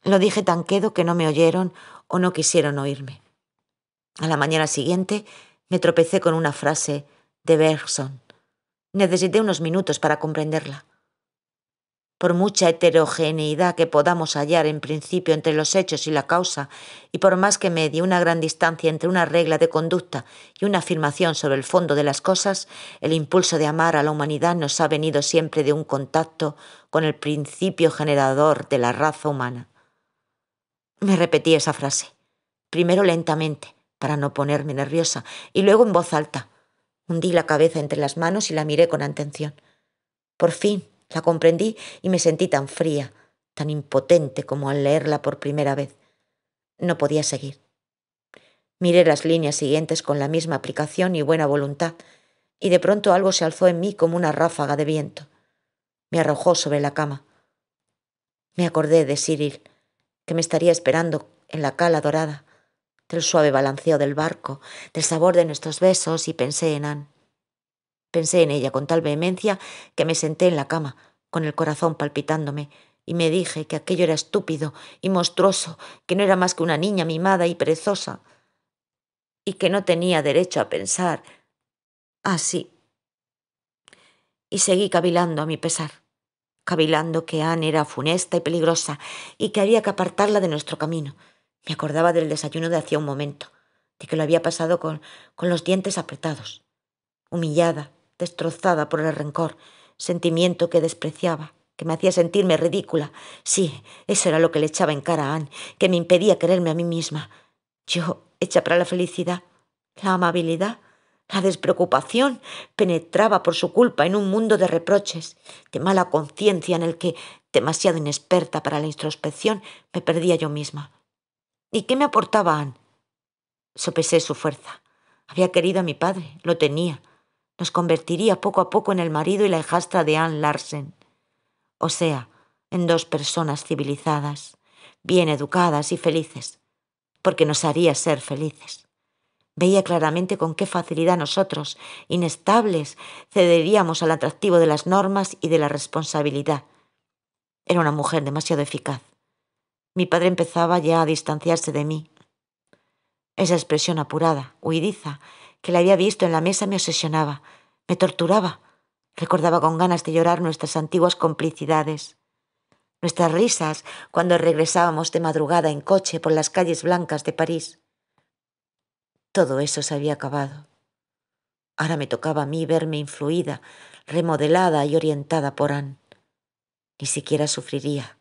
Lo dije tan quedo que no me oyeron o no quisieron oírme. A la mañana siguiente me tropecé con una frase de Bergson. Necesité unos minutos para comprenderla. Por mucha heterogeneidad que podamos hallar en principio entre los hechos y la causa, y por más que medie una gran distancia entre una regla de conducta y una afirmación sobre el fondo de las cosas, el impulso de amar a la humanidad nos ha venido siempre de un contacto con el principio generador de la raza humana. Me repetí esa frase, primero lentamente, para no ponerme nerviosa, y luego en voz alta. Hundí la cabeza entre las manos y la miré con atención. Por fin la comprendí y me sentí tan fría, tan impotente como al leerla por primera vez. No podía seguir. Miré las líneas siguientes con la misma aplicación y buena voluntad, y de pronto algo se alzó en mí como una ráfaga de viento. Me arrojó sobre la cama. Me acordé de Cyril, que me estaría esperando en la cala dorada, del suave balanceo del barco, del sabor de nuestros besos, y pensé en Anne. Pensé en ella con tal vehemencia que me senté en la cama, con el corazón palpitándome, y me dije que aquello era estúpido y monstruoso, que no era más que una niña mimada y perezosa, y que no tenía derecho a pensar así. Y seguí cavilando a mi pesar, cavilando que Anne era funesta y peligrosa, y que había que apartarla de nuestro camino. Me acordaba del desayuno de hacía un momento, de que lo había pasado con los dientes apretados, humillada, destrozada por el rencor, sentimiento que despreciaba, que me hacía sentirme ridícula. Sí, eso era lo que le echaba en cara a Anne, que me impedía quererme a mí misma. Yo, hecha para la felicidad, la amabilidad, la despreocupación, penetraba por su culpa en un mundo de reproches, de mala conciencia en el que, demasiado inexperta para la introspección, me perdía yo misma. ¿Y qué me aportaba Anne? Sopesé su fuerza. Había querido a mi padre, lo tenía. Nos convertiría poco a poco en el marido y la hijastra de Anne Larsen. O sea, en dos personas civilizadas, bien educadas y felices, porque nos haría ser felices. Veía claramente con qué facilidad nosotros, inestables, cederíamos al atractivo de las normas y de la responsabilidad. Era una mujer demasiado eficaz. Mi padre empezaba ya a distanciarse de mí. Esa expresión apurada, huidiza, que le había visto en la mesa me obsesionaba, me torturaba. Recordaba con ganas de llorar nuestras antiguas complicidades, nuestras risas cuando regresábamos de madrugada en coche por las calles blancas de París. Todo eso se había acabado. Ahora me tocaba a mí verme influida, remodelada y orientada por Anne. Ni siquiera sufriría.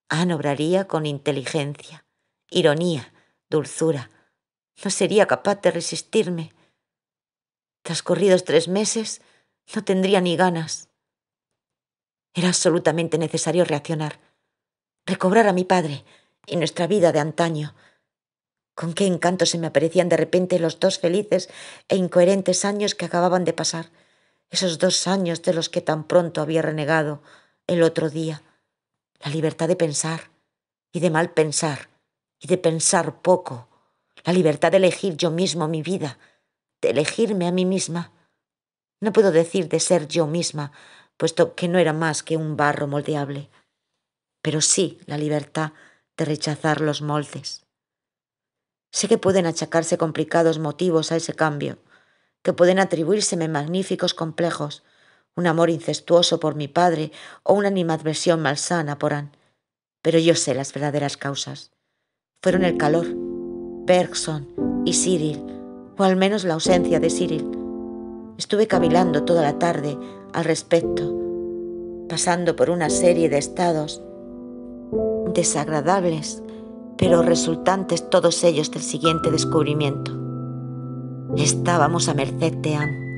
Anne obraría con inteligencia, ironía, dulzura. No sería capaz de resistirme. Transcurridos 3 meses, no tendría ni ganas. Era absolutamente necesario reaccionar, recobrar a mi padre y nuestra vida de antaño. Con qué encanto se me aparecían de repente los 2 felices e incoherentes años que acababan de pasar, esos 2 años de los que tan pronto había renegado el otro día. La libertad de pensar y de mal pensar y de pensar poco. La libertad de elegir yo mismo mi vida, de elegirme a mí misma. No puedo decir de ser yo misma, puesto que no era más que un barro moldeable, pero sí la libertad de rechazar los moldes. Sé que pueden achacarse complicados motivos a ese cambio, que pueden atribuírseme magníficos complejos, un amor incestuoso por mi padre o una animadversión malsana por Anne, pero yo sé las verdaderas causas. Fueron el calor, Bergson y Cyril, o al menos la ausencia de Cyril. Estuve cavilando toda la tarde al respecto, pasando por una serie de estados desagradables, pero resultantes todos ellos del siguiente descubrimiento. Estábamos a merced de Anne.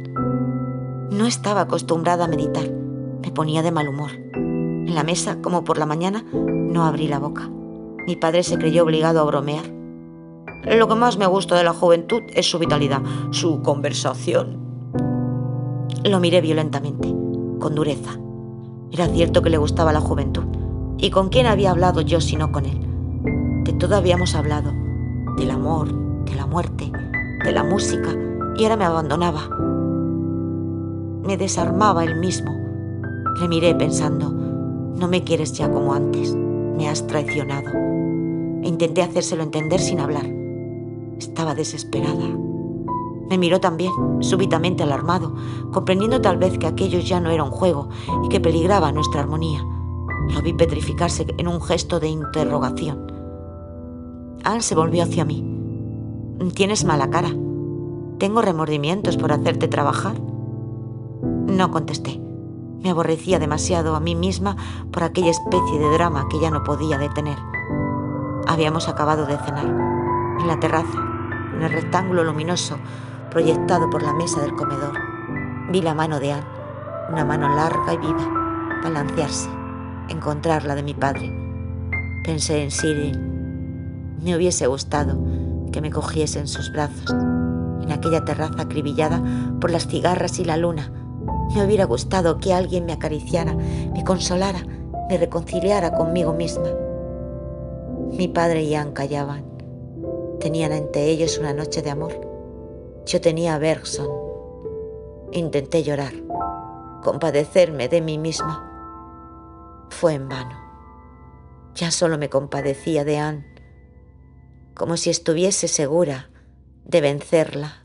No estaba acostumbrada a meditar, me ponía de mal humor. En la mesa, como por la mañana, no abrí la boca. Mi padre se creyó obligado a bromear. Lo que más me gusta de la juventud es su vitalidad, su conversación. Lo miré violentamente, con dureza. Era cierto que le gustaba la juventud. ¿Y con quién había hablado yo sino con él? De todo habíamos hablado. Del amor, de la muerte, de la música, y ahora me abandonaba. Me desarmaba él mismo. Le miré pensando, no me quieres ya como antes, me has traicionado. E intenté hacérselo entender sin hablar. Estaba desesperada. Me miró también, súbitamente alarmado, comprendiendo tal vez que aquello ya no era un juego y que peligraba nuestra armonía. Lo vi petrificarse en un gesto de interrogación. Anne se volvió hacia mí. «Tienes mala cara. ¿Tengo remordimientos por hacerte trabajar?» No contesté. Me aborrecía demasiado a mí misma por aquella especie de drama que ya no podía detener. Habíamos acabado de cenar. En la terraza, en el rectángulo luminoso proyectado por la mesa del comedor, vi la mano de Anne, una mano larga y viva, balancearse, encontrar la de mi padre. Pensé en Cyril. Me hubiese gustado que me cogiese en sus brazos, en aquella terraza acribillada por las cigarras y la luna. Me hubiera gustado que alguien me acariciara, me consolara, me reconciliara conmigo misma. Mi padre y Anne callaban. Tenían ante ellos una noche de amor. Yo tenía a Bergson. Intenté llorar, compadecerme de mí misma. Fue en vano. Ya solo me compadecía de Anne, como si estuviese segura de vencerla.